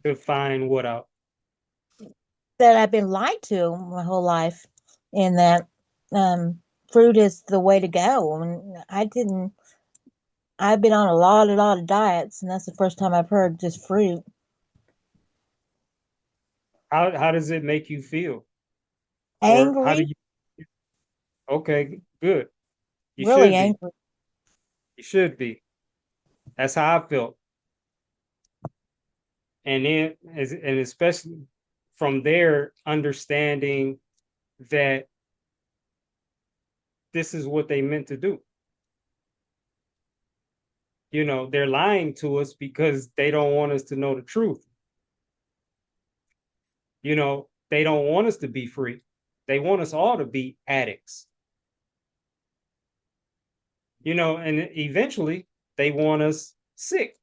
To find what out? That I've been lied to my whole life, and that um, fruit is the way to go. And I didn't. I've been on a lot of diets, and that's the first time I've heard just fruit. How does it make you feel? Or how do Angry, you okay, good. You really should be. angry. You should be. That's how I felt. And then and especially from there, understanding that this is what they meant to do. You know, they're lying to us because they don't want us to know the truth. You know, they don't want us to be free. They want us all to be addicts. You know, and eventually they want us sick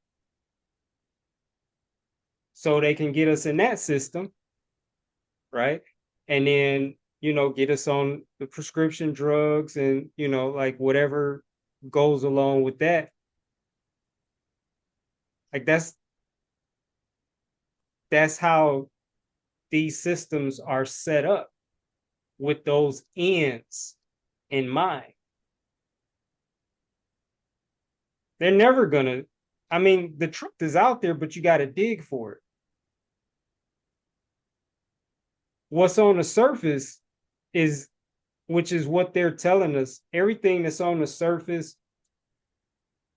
so they can get us in that system, right? And then, you know, get us on the prescription drugs and, you know, like whatever goes along with that. Like that's how these systems are set up with those ends in mind. They're never gonna, I mean, the truth is out there, but you got to dig for it. What's on the surface is, which is what they're telling us. Everything that's on the surface,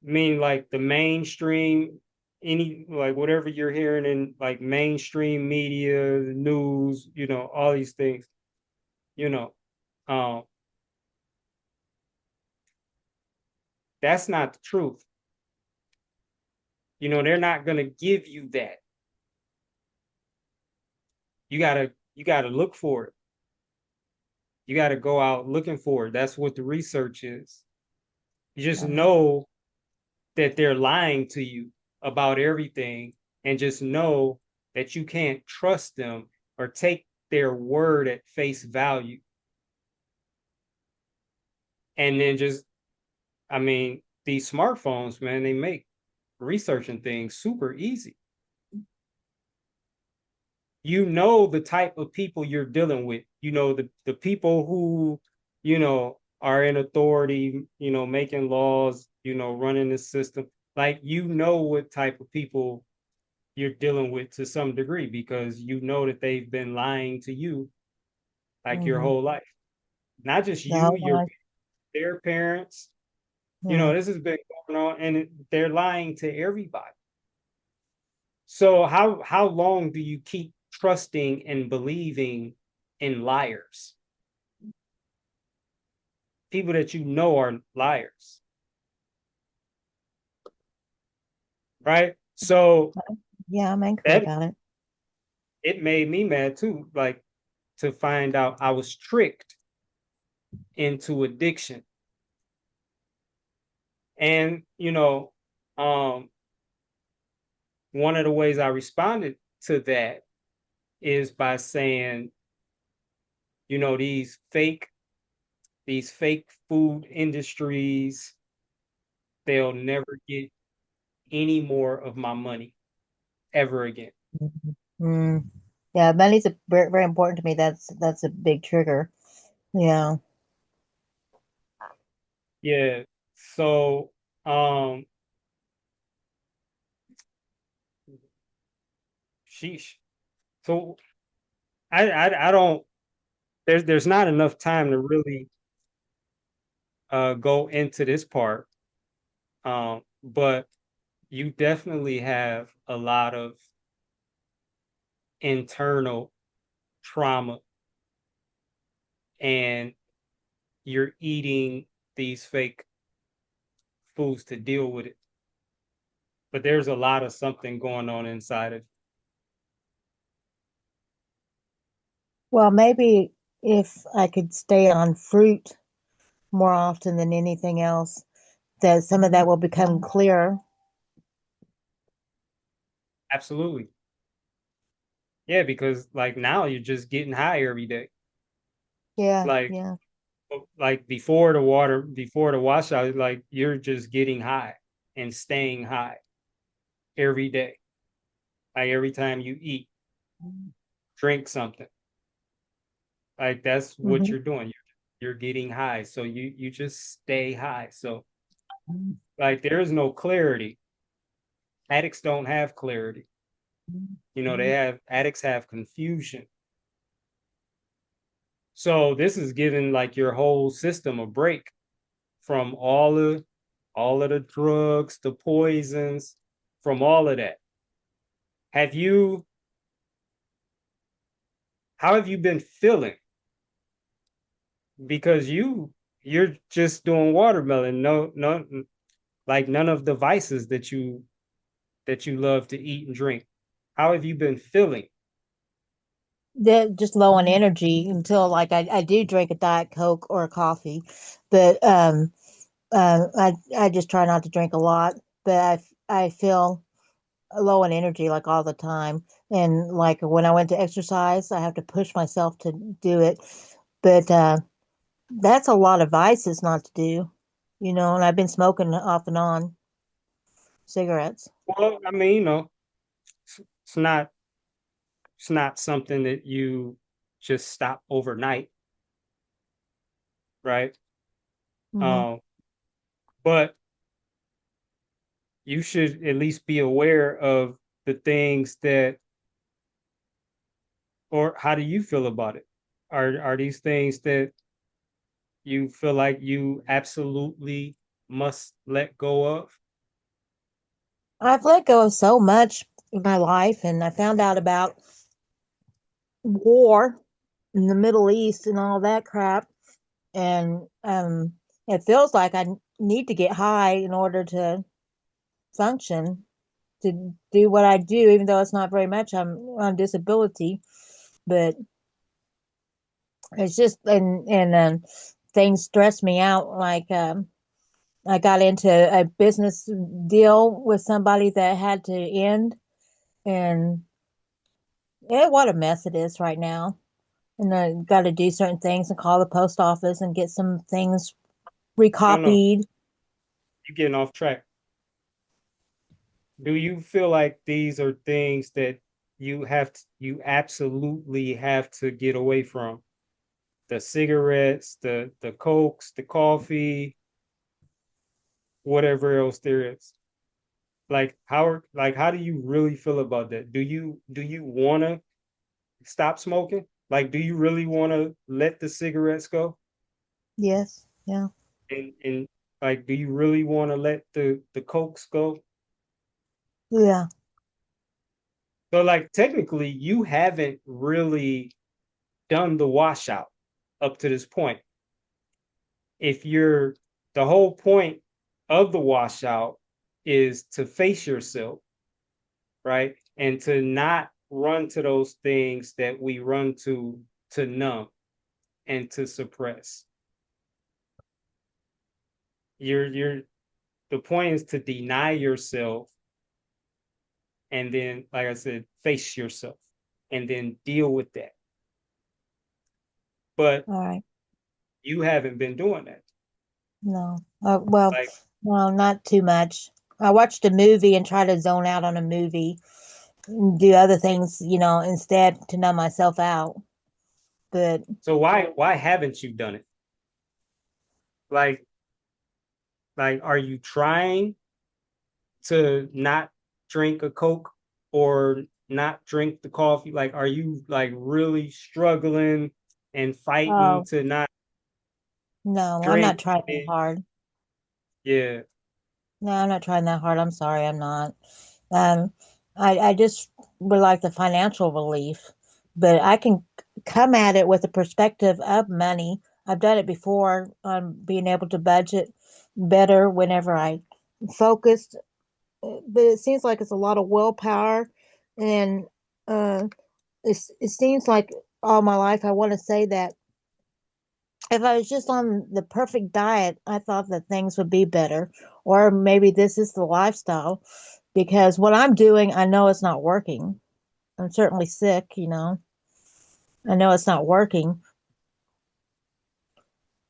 mean like the mainstream, any like whatever you're hearing in like mainstream media, the news, you know, all these things, you know, um, that's not the truth. You know, they're not gonna give you that. You gotta look for it. You gotta go out looking for it. That's what the research is. You just Uh-huh. know that they're lying to you about everything, and just know that you can't trust them or take their word at face value. And then just, I mean, these smartphones, man, they make researching things super easy. You know the type of people you're dealing with. You know the people who, you know, are in authority, you know, making laws, you know, running the system. Like you know what type of people you're dealing with to some degree because you know that they've been lying to you like your Mm-hmm. whole life. Not just The you, whole your life. their parents. You Hmm. know, this has been going on, and they're lying to everybody. So how long do you keep trusting and believing in liars? People that you know are liars, right? So Yeah, I'm angry that about it. it made me mad too, like to find out I was tricked into addiction. And you know, um, one of the ways I responded to that is by saying, you know, these fake food industries, they'll never get any more of my money ever again. Mhm. Mm. Yeah, money's very, very important to me. That's a big trigger. Yeah. Yeah. So, um, sheesh. So I don't. There's not enough time to really go into this part. But you definitely have a lot of internal trauma, and you're eating these fake foods to deal with it. But there's a lot of something going on inside of Well, maybe if I could stay on fruit more often than anything else, that some of that will become clearer. absolutely. Yeah, because like now you're just getting high every day. Yeah, Like yeah. before the washout, like you're just getting high and staying high every day. Like every time you eat, drink something. Like that's what Hmm. you're doing. You're getting high. So you just stay high. So Like there is no clarity. Addicts don't have clarity. You know, addicts have confusion. So this is giving like your whole system a break from all of the drugs, the poisons, from all of that. Have you how have you been feeling? Because you're just doing watermelon, no like none of the vices that you love to eat and drink. How have you been feeling? They're just low on energy until like I do drink a Diet Coke or a coffee, but I just try not to drink a lot. But I feel low on energy like all the time, and like when I went to exercise, I have to push myself to do it. But that's a lot of vices not to do, you know. And I've been smoking off and on cigarettes. Well, I mean, you know, it's not it's not something that you just stop overnight, right? Hmm. Um, but you should at least be aware of the things that, or how do you feel about it? Are these things that you feel like you absolutely must let go of? I've let go of so much in my life, and I found out about war in the Middle East and all that crap. And it feels like I need to get high in order to function, to do what I do, even though it's not very much. I'm on disability, but it's just and things stress me out. Like I got into a business deal with somebody that had to end, and what a mess it is right now. And I got to do certain things and call the post office and get some things No, recopied. you're getting off track. Do you feel like these are things that you absolutely have to get away from? The cigarettes, the cokes, the coffee, whatever else there is. Like how do you really feel about that? Do you want to stop smoking? Like do you really want to let the cigarettes go? Yes, yeah, And like do you really want to let the cokes go? yeah. So like technically you haven't really done the washout up to this point. If you're The whole point of the washout is to face yourself, right? And to not run to those things that we run to numb and to suppress. You're The point is to deny yourself and then, like I said, face yourself and then deal with that. But All right. you haven't been doing that. No. Well, Like, no, not too much. I watched a movie and try to zone out on a movie and do other things, instead to numb myself out. But so why haven't you done it? Like, like are you trying to not drink a Coke or not drink the coffee? Like, are you like really struggling and fighting oh to not no, I'm drink? not trying that hard. Yeah. No, I'm not trying that hard. I'm sorry, I'm not. Um, I just would like the financial relief, but I can come at it with the perspective of money. I've done it before on being able to budget better whenever I focused, but it seems like it's a lot of willpower, and uh, it seems like all my life I want to say that if I was just on the perfect diet, I thought that things would be better, or maybe this is the lifestyle because what I'm doing, I know it's not working. I'm certainly sick. I know it's not working,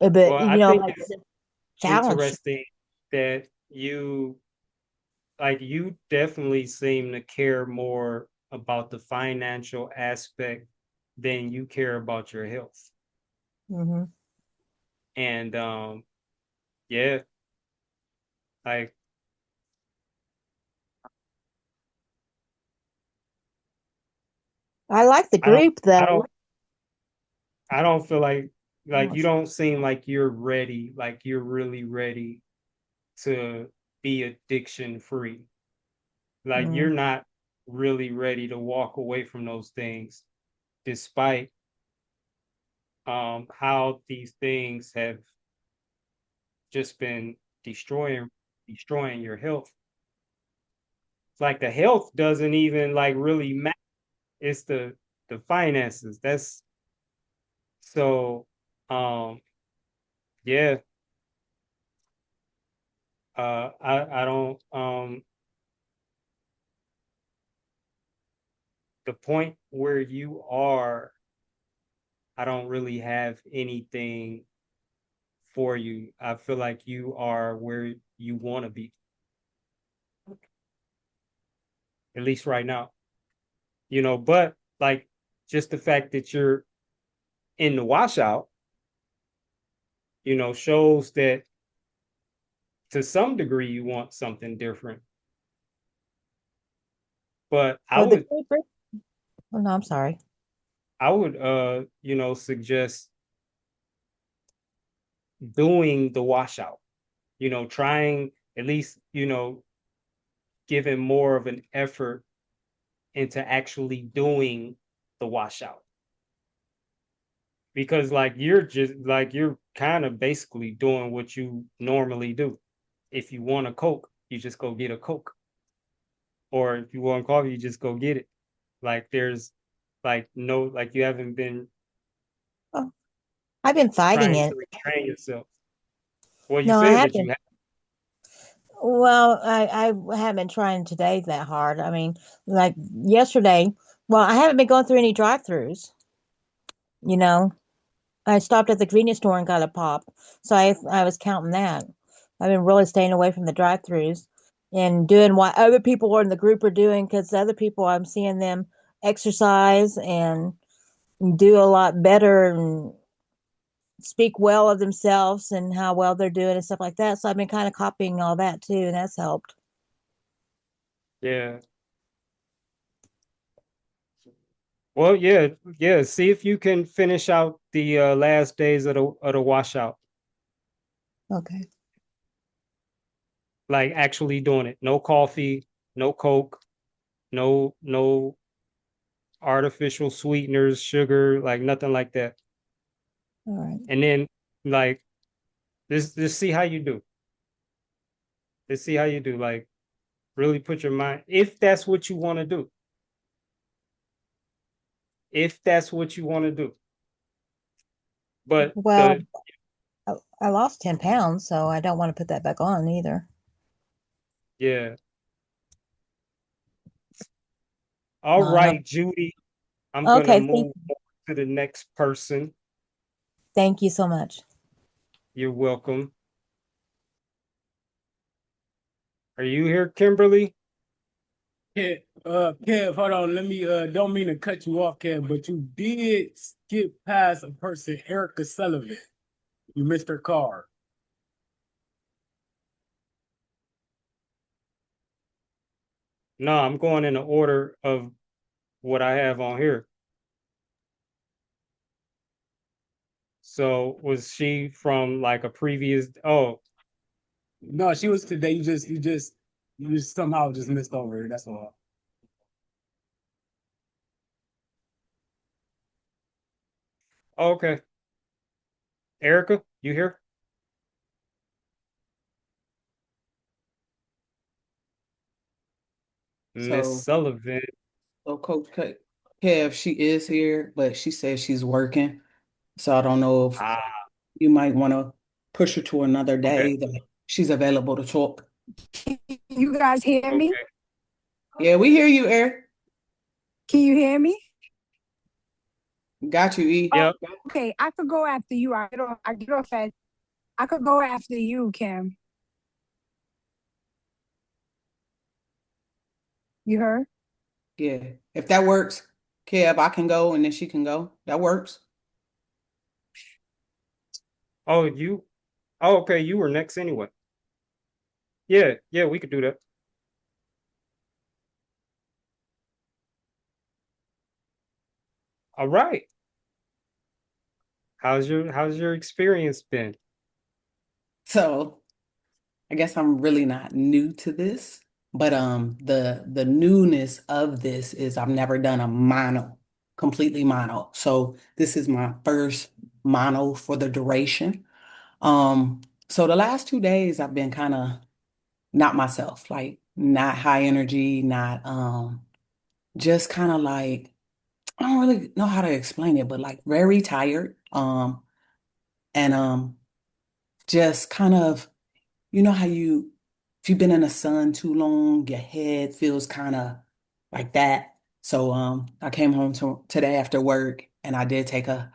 but Well, I think like it's the challenge. interesting that you definitely seem to care more about the financial aspect than you care about your health. Hmm. And yeah, Like I like the I don't group I though. don't I don't feel like you don't seem like you're ready, like you're really ready to be addiction free. Like you're Mm. not really ready to walk away from those things despite how these things have just been destroying your health. It's like the health doesn't even like really matter. It's the finances. That's so yeah. I don't the point where you are, I don't really have anything for you. I feel like you are where you want to be, at least right now. But like just the fact that you're in the washout, shows that to some degree you want something different. But I For the would group. Oh, no, I'm sorry. I would suggest doing the washout, trying at least, giving more of an effort into actually doing the washout. Because like you're kind of basically doing what you normally do. If you want a Coke, you just go get a Coke. Or if you want coffee, you just go get it. Like there's like no like you haven't been Oh, I've been fighting trying to it. retrain yourself. Well, you No, I said that you haven't. have. Well, I haven't been trying today that hard. I mean, like yesterday, well, I haven't been going through any drive-throughs, you know. I stopped at the convenience store and got a pop. So I was counting that. I've been really staying away from the drive-throughs and doing what other people in the group are doing because the other people I'm seeing them exercise and do a lot better and speak well of themselves and how well they're doing and stuff like that. So I've been kind of copying all that too, and that's helped. Yeah. Well, yeah, yeah. See if you can finish out the last days of the washout, Okay. like actually doing it. No coffee, no Coke, no artificial sweeteners, sugar, like nothing like that. All right. And then like just see how you do. Just see how you do. Like really put your mind if that's what you want to do. If that's what you want to do. But Well, I lost 10 pounds, so I don't want to put that back on either. yeah. All No, I know. right, Judy. I'm gonna Okay. move on to the next person. Thank you so much. You're welcome. Are you here, Kimberly? Kev, hold on. Let me don't mean to cut you off, Kev, but you did skip past a person, Erica Sullivan. You missed her car. No, I'm going in the order of what I have on here. So was she from like a previous? Oh, No, she was today. You just somehow just missed over her. That's all. okay. Erica, you here? Miss So, Sullivan. so Kev, she is here, but she says she's working. So I don't know if Ah, you might want to push her to another okay, day that she's available to talk. You guys hear me? okay. Yeah, we hear you, Eric. Can you hear me? Got you, E. Oh, Yep. okay. I could go after you. I get off at. I could go after you, Kim. You heard? Yeah. If that works, Kev, I can go and then she can go. That works. Oh, you. Oh, okay. You were next anyway. Yeah, yeah, we could do that. All right. How's your experience been? So I guess I'm really not new to this, but the newness of this is I've never done a mono, completely mono. So this is my first mono for the duration. Um, so the last 2 days I've been kind of not myself, like not high energy, not just kind of like I don't really know how to explain it, but like very tired. And just kind of you know how if you've been in the sun too long, your head feels kind of like that. So I came home today after work and I did take a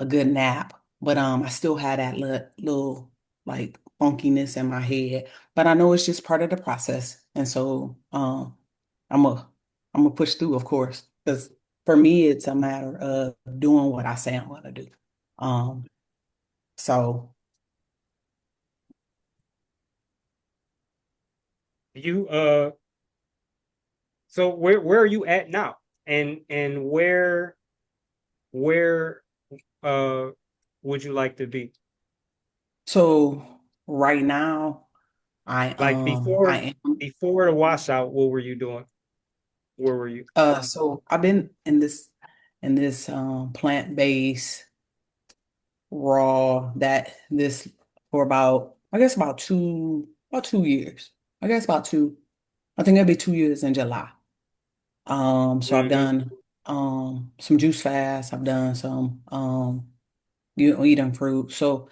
good nap, but I still had that little like funkiness in my head. But I know it's just part of the process. And so I'm a I'm gonna push through, of course, because for me it's a matter of doing what I say I'm gonna do. Um so You so where are you at now? And where uh would you like to be? so right now Like I am before the washout, what were you doing? Where were you? so I've been in this plant-based raw that this for about I guess about 2 years. I guess about two. I think it'll be 2 years in July. So I've Hmm. done some juice fasts, I've done some eating fruit. So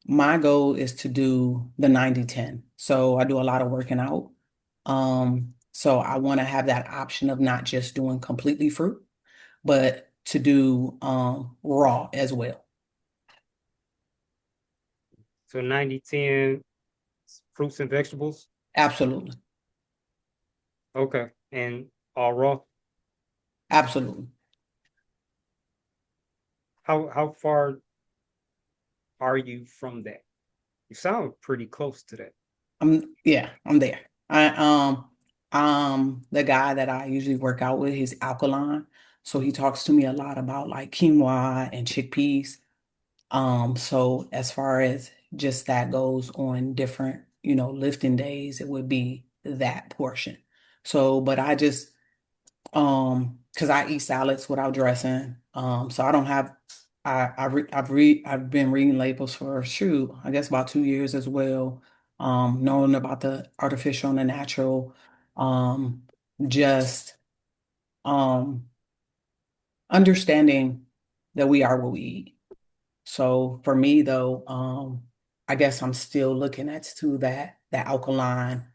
my goal is to do the 90-10. So I do a lot of working out. So I want to have that option of not just doing completely fruit, but to do raw as well. So 90-10 fruits and vegetables. Absolutely. Okay. And all raw. Absolutely. How far are you from that? You sound pretty close to that. I'm there. The guy that I usually work out with, he's alkaline. So he talks to me a lot about like quinoa and chickpeas. So as far as just that goes on different, lifting days, it would be that portion. So, but I just because I eat salads without dressing. So I don't have I've been reading labels for shoot, I guess about 2 years as well. Knowing about the artificial and the natural, um, just um understanding that we are what we eat. So for me though, I guess I'm still looking at to that alkaline,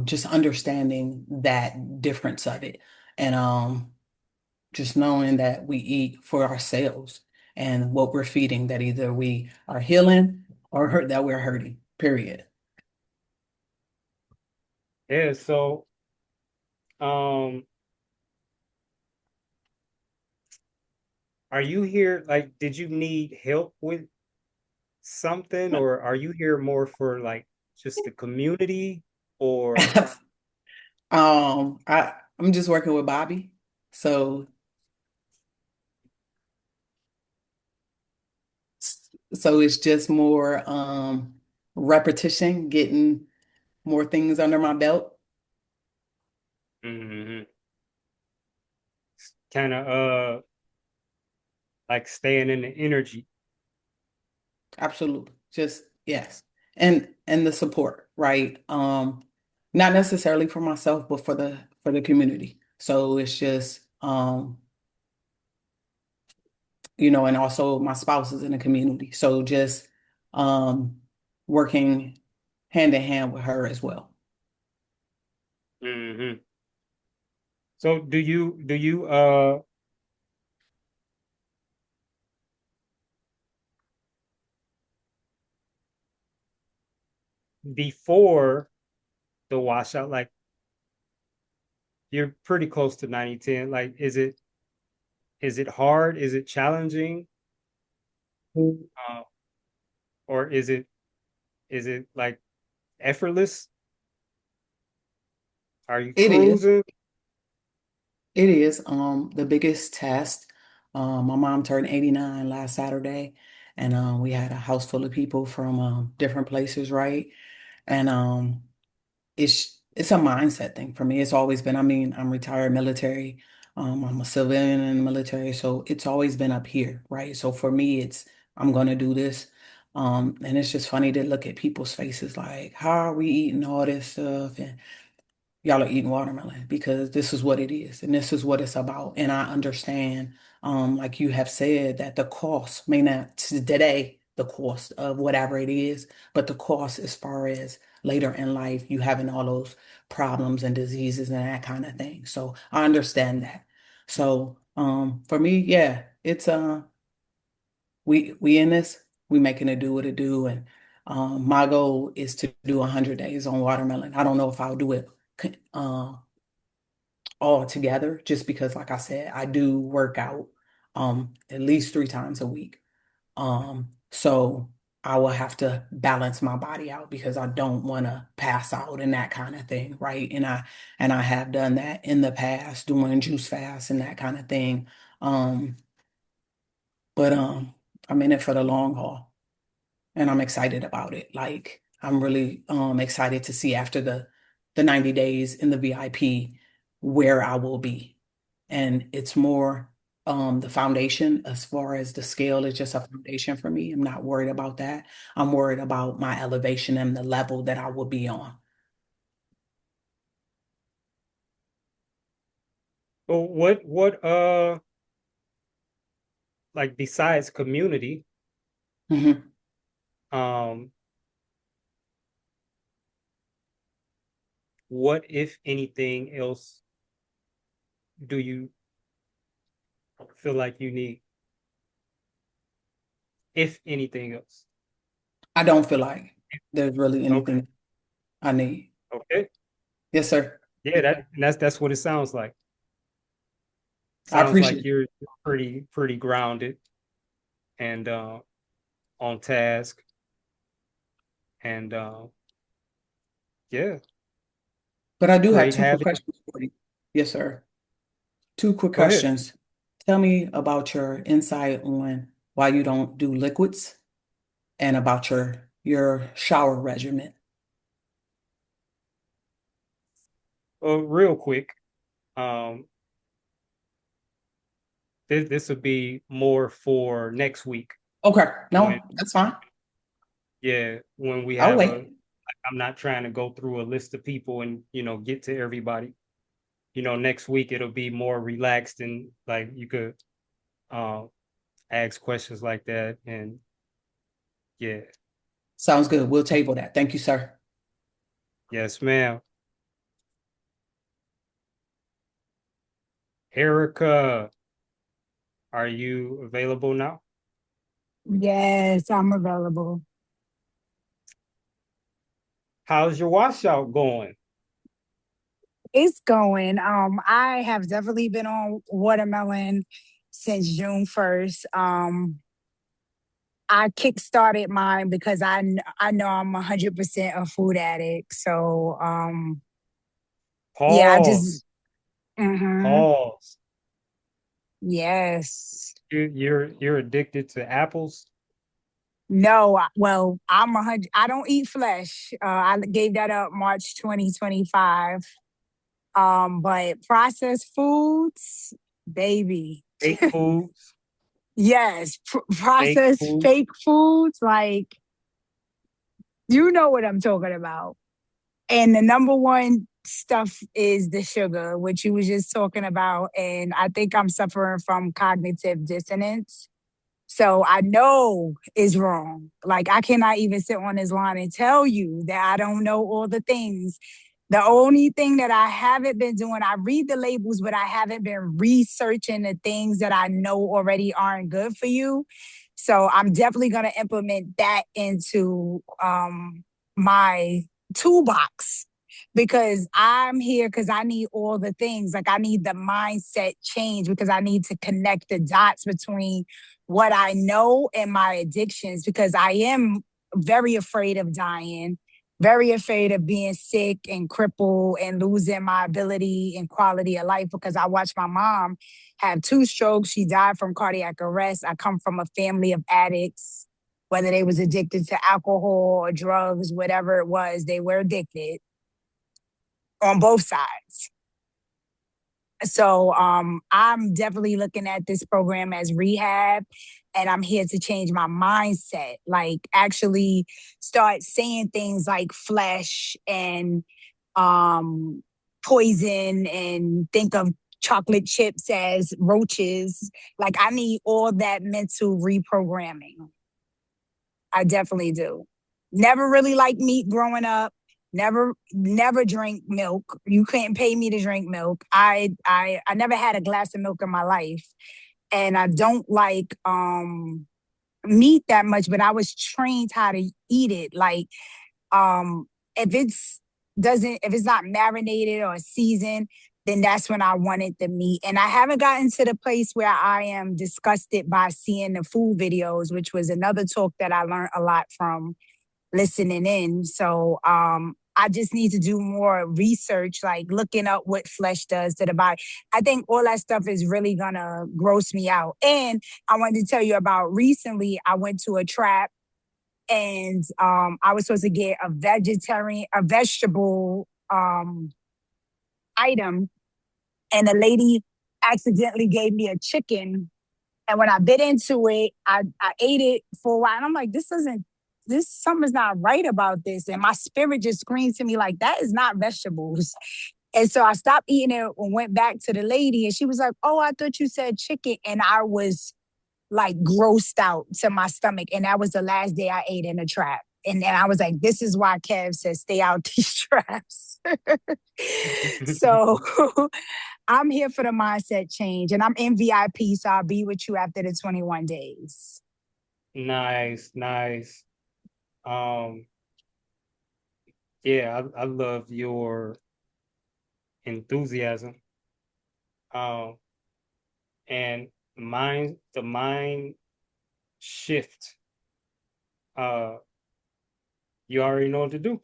just understanding that difference of it. And just knowing that we eat for ourselves and what we're feeding, that either we are healing or that we're hurting, period. Yeah, so um are you here like did you need help with something or are you here more for like just the community or I'm just working with Bobby. So so it's just more repetition, getting more things under my belt. hmm kind of like staying in the energy? Absolutely. Just yes. And the support, right? Not necessarily for myself, but for the community. So it's just and also my spouse is in the community. So just um working hand in hand with her as well. Hmm. So do you before the washout, like you're pretty close to 90-10. Like is it hard? Is it challenging? Uh, or is it like effortless? Are you It is. cruising? It is the biggest test. My mom turned 89 last Saturday, and we had a house full of people from different places, right? And it's a mindset thing for me. It's always been, I mean, I'm retired military. I'm a civilian in the military, so it's always been up here, right? So for me, it's I'm gonna do this. And it's just funny to look at people's faces like, how are we eating all this stuff? And y'all are eating watermelon because this is what it is and this is what it's about. And I understand, like you have said, that the cost may not today, the cost of whatever it is, but the cost as far as later in life, you having all those problems and diseases and that kind of thing. So I understand that. So for me, yeah, it's we in this, we making it do what it do. And my goal is to do 100 days on watermelon. I don't know if I'll do it uh, all together, just because, like I said, I do work out at least 3 times a week. So I will have to balance my body out because I don't want to pass out and that kind of thing, right? And I have done that in the past, doing juice fasts and that kind of thing. Um, but I'm in it for the long haul and I'm excited about it. Like I'm really excited to see after the 90 days in the VIP where I will be. And it's more the foundation as far as the scale is just a foundation for me. I'm not worried about that. I'm worried about my elevation and the level that I will be on. Well, like besides community, Mhm. um, what if anything else do you feel like you need? If anything else. I don't feel like there's really Okay. anything I need. Okay. Yes, sir. Yeah, that's what it sounds like. I Sounds like appreciate it. you're pretty grounded and on task and yeah, But I do have great two quick having. questions for you. Yes, sir. Two quick Go ahead. questions. Tell me about your insight on why you don't do liquids and about your shower regimen. Real quick, um, this will be more for next week Okay, when no, that's fine. yeah, when we I'll have wait. I'm not trying to go through a list of people and get to everybody. Next week it'll be more relaxed and like you could um ask questions like that and yeah. Sounds good. We'll table that. Thank you, sir. Yes, ma'am. Erica, are you available now? Yes, I'm available. How's your washout going? It's going. I have definitely been on watermelon since June 1st. I kickstarted mine because I know I'm 100% a food addict. So, yeah, I Pause. just, hmm Pause. yes. You're addicted to apples? No, well, I'm 100. I don't eat flesh. I gave that up March 2025. But processed foods, baby. Fake foods? Yes, Fake processed food? fake foods, like you know what I'm talking about. And the number one stuff is the sugar, which you was just talking about. And I think I'm suffering from cognitive dissonance. So I know is wrong. Like I cannot even sit on this line and tell you that I don't know all the things. The only thing that I haven't been doing, I read the labels, but I haven't been researching the things that I know already aren't good for you. So I'm definitely going to implement that into my toolbox because I'm here because I need all the things. Like I need the mindset change because I need to connect the dots between what I know and my addictions because I am very afraid of dying. very afraid of being sick and crippled and losing my ability and quality of life because I watched my mom have 2 strokes. She died from cardiac arrest. I come from a family of addicts, whether they was addicted to alcohol or drugs, whatever it was, they were addicted on both sides. So I'm definitely looking at this program as rehab, and I'm here to change my mindset. Like actually start saying things like flesh and um poison, and think of chocolate chips as roaches. Like I need all that mental reprogramming. I definitely do. Never really liked meat growing up. Never drink milk. You couldn't pay me to drink milk. I never had a glass of milk in my life. And I don't like meat that much, but I was trained how to eat it. Like um if if it's not marinated or seasoned, then that's when I wanted the meat. And I haven't gotten to the place where I am disgusted by seeing the food videos, which was another talk that I learned a lot from listening in. So I just need to do more research, like looking up what flesh does to the body. I think all that stuff is really gonna gross me out. And I wanted to tell you about recently, I went to a trap, and I was supposed to get a vegetable item, and the lady accidentally gave me a chicken. And when I bit into it, I ate it for a while. And I'm like, something's not right about this. And my spirit just screamed to me like, that is not vegetables. And so I stopped eating it and went back to the lady, and she was like, oh, I thought you said chicken. And I was like grossed out to my stomach. And that was the last day I ate in a trap. And then I was like, this is why Kev says stay out these traps. So I'm here for the mindset change, and I'm in VIP, so I'll be with you after the 21 days. Nice, nice. Um, yeah, I love your enthusiasm. Um, and the mind shift. Uh, you already know what to do.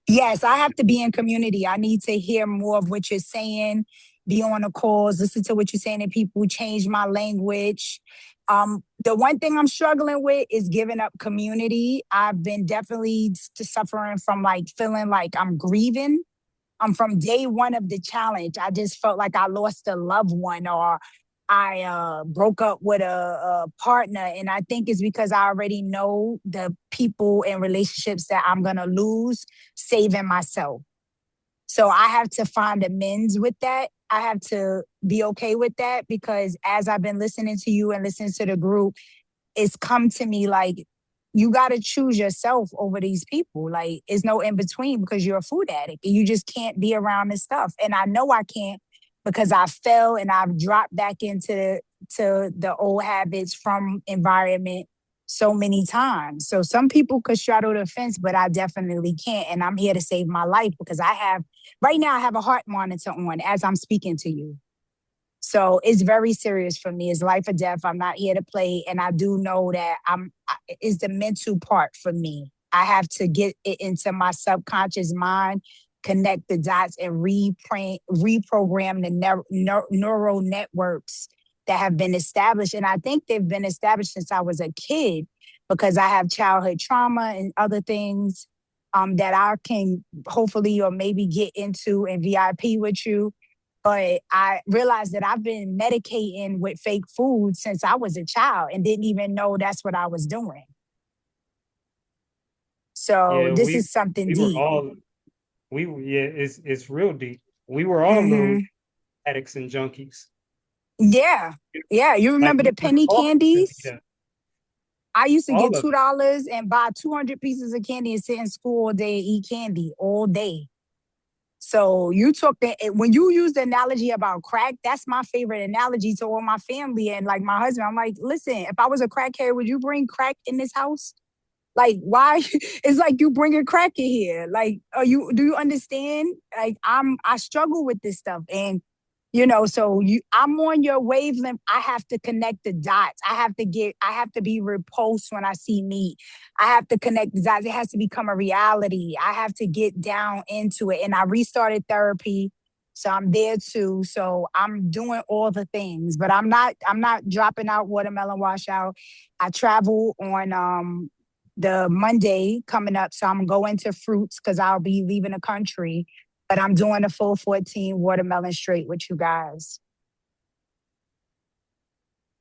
Yes, I have to be in community. I need to hear more of what you're saying, be on the calls, listen to what you're saying, and people change my language. The one thing I'm struggling with is giving up community. I've been definitely suffering from like feeling like I'm grieving. From day one of the challenge, I just felt like I lost a loved one, or I broke up with a partner. And I think it's because I already know the people and relationships that I'm going to lose, saving myself. So I have to find amends with that. I have to be okay with that, because as I've been listening to you and listening to the group, it's come to me like, you got to choose yourself over these people. Like, it's no in between, because you're a food addict and you just can't be around this stuff. And I know I can't, because I fell and I've dropped back into the old habits from environment so many times. So some people could straddle the fence, but I definitely can't. And I'm here to save my life, because right now I have a heart monitor on as I'm speaking to you. So it's very serious for me. It's life or death. I'm not here to play. And I do know that it's the mental part for me. I have to get it into my subconscious mind, connect the dots, and reprogram the neural networks that have been established. And I think they've been established since I was a kid, because I have childhood trauma and other things that I can hopefully or maybe get into in VIP with you. But I realized that I've been medicating with fake food since I was a child and didn't even know that's what I was doing. So Yeah, this is something we were deep. all yeah, it's real deep. We were all little Hmm. addicts and junkies. Yeah. Yeah. You remember the Like penny all candies? yeah, I used to get all of it. $2 and buy 200 pieces of candy and sit in school all day and eat candy all day. So you took when you use the analogy about crack, that's my favorite analogy to all my family and like my husband. I'm like, listen, if I was a crackhead, would you bring crack in this house? Like, why? It's like you bringing crack in here. Like, do you understand? Like, I struggle with this stuff, and So I'm on your wavelength. I have to connect the dots. I have to be repulsed when I see meat. I have to connect the dots. It has to become a reality. I have to get down into it. And I restarted therapy. So I'm there too. So I'm doing all the things, but I'm not dropping out watermelon washout. I travel on the Monday coming up. So I'm going to fruits because I'll be leaving the country. But I'm doing a full 14 watermelon straight with you guys.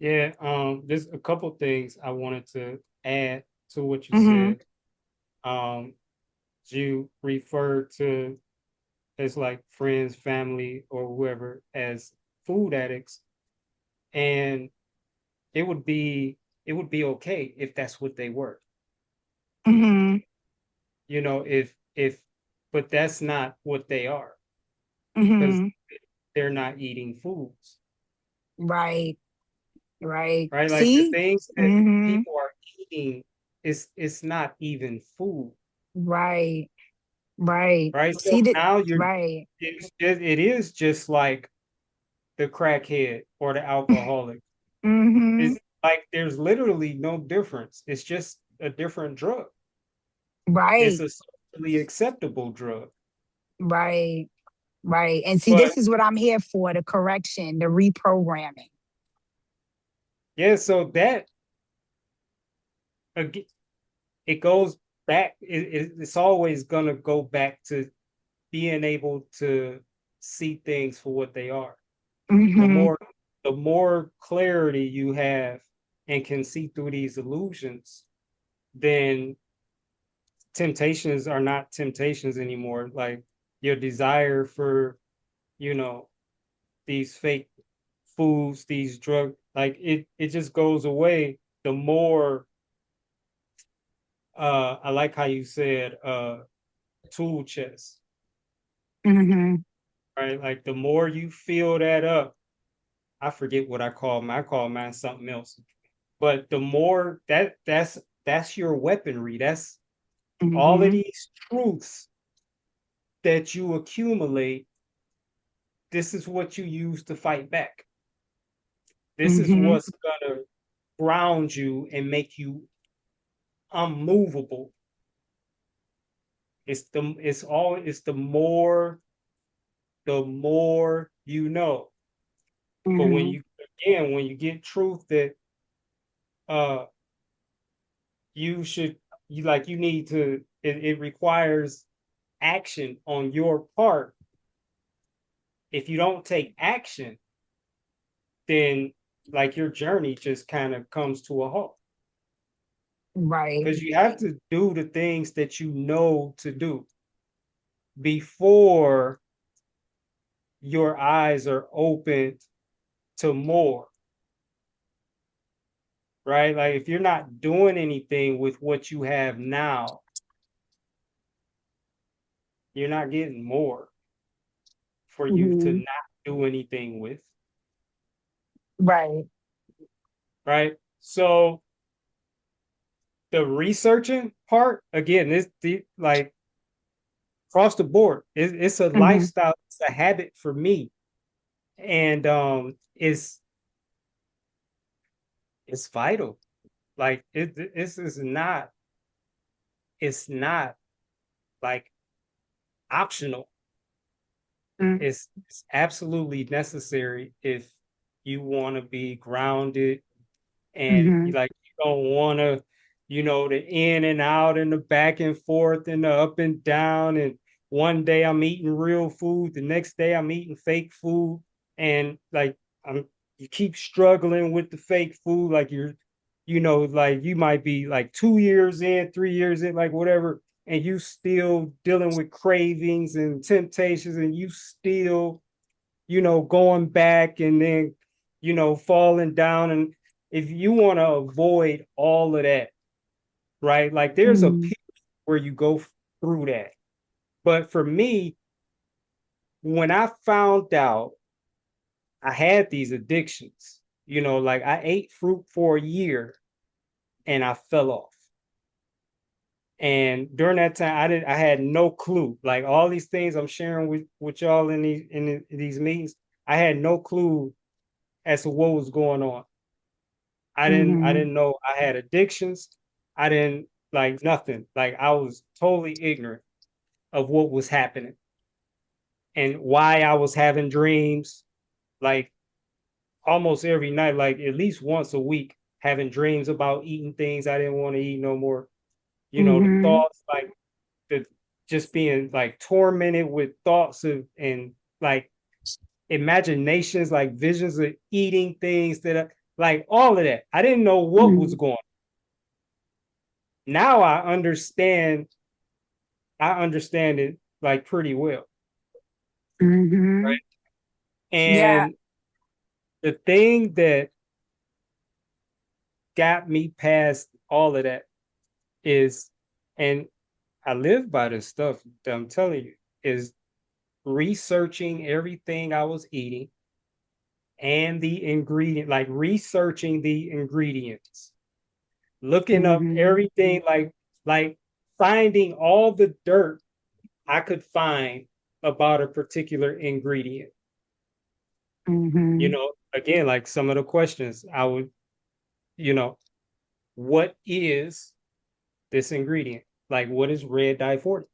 Yeah, there's a couple things I wanted to add to what you Mm-hmm. said. Um, you referred to as like friends, family, or whoever as food addicts, and it would be it would be okay if that's what they were. Mm-hmm. If but that's not what they are because Mm-hmm. they're not eating foods, Right. Right. right? Like the See? things that Mm-hmm. people are eating is it's not even food, Right. Right. right? So See that? now you're Right. it is just like the crackhead or the alcoholic. Mm-hmm. It's like there's literally no difference. It's just a different drug. It's Right. a socially acceptable drug. Right. Right. And see, But this is what I'm here for, the correction, the reprogramming. yeah, so that again, it goes back. It's always gonna go back to being able to see things for what they are. The Mm-hmm. more the more clarity you have and can see through these illusions, then temptations are not temptations anymore. Like your desire for, you know, these fake foods, these drug, like it just goes away the more I like how you said tool chest, Mm-hmm. right? Like the more you fill that up, I forget what I call mine something else. But the more that's your weaponry. That's all of Mm-hmm. these truths that you accumulate. This is what you use to fight back. This is Mm-hmm. what's gonna ground you and make you unmovable. It's the more you know. But Mm-hmm. when you get truth that uh you should you need to it requires action on your part. If you don't take action, then like your journey just kind of comes to a halt. Right. Because you have to do the things that you know to do before your eyes are open to more, right? Like if you're not doing anything with what you have now, you're not getting more for you to Mm-hmm. not do anything with, Right. right? So the researching part, again, like across the board, it's a Mm-hmm. lifestyle, it's a habit for me. And it's vital. Like this is not, it's not like optional. It's absolutely necessary if you want to be grounded and Mm-hmm. you don't want to, the in and out and the back and forth and the up and down. And one day I'm eating real food, the next day I'm eating fake food, and like I'm you keep struggling with the fake food, like like you might be like 2 years in, 3 years in, like whatever, and you still dealing with cravings and temptations, and you still going back and then, falling down. And if you want to avoid all of that, right? Like there's a Mm-hmm. period where you go through that. But for me, when I found out I had these addictions, like I ate fruit for a year and I fell off. And during that time, I had no clue. Like all these things I'm sharing with y'all in these meetings, I had no clue as to what was going on. I Mm-hmm. didn't know I had addictions. I didn't like nothing. Like I was totally ignorant of what was happening and why I was having dreams like almost every night, like at least once a week, having dreams about eating things I didn't want to eat no more. You know, the Mm-hmm. thoughts like the just being like tormented with thoughts of and like imaginations, like visions of eating things that are like all of that. I didn't know what was going on. Now I understand it like pretty well. Mm-hmm. Right. Yeah. And the thing that got me past all of that is, and I live by this stuff that I'm telling you, is researching everything I was eating and the ingredient, like researching the ingredients, looking up Mm-hmm. everything, like finding all the dirt I could find about a particular ingredient. You Mm-hmm. know, again, like some of the questions I would, you know, what is this ingredient? Like, what is red dye 40?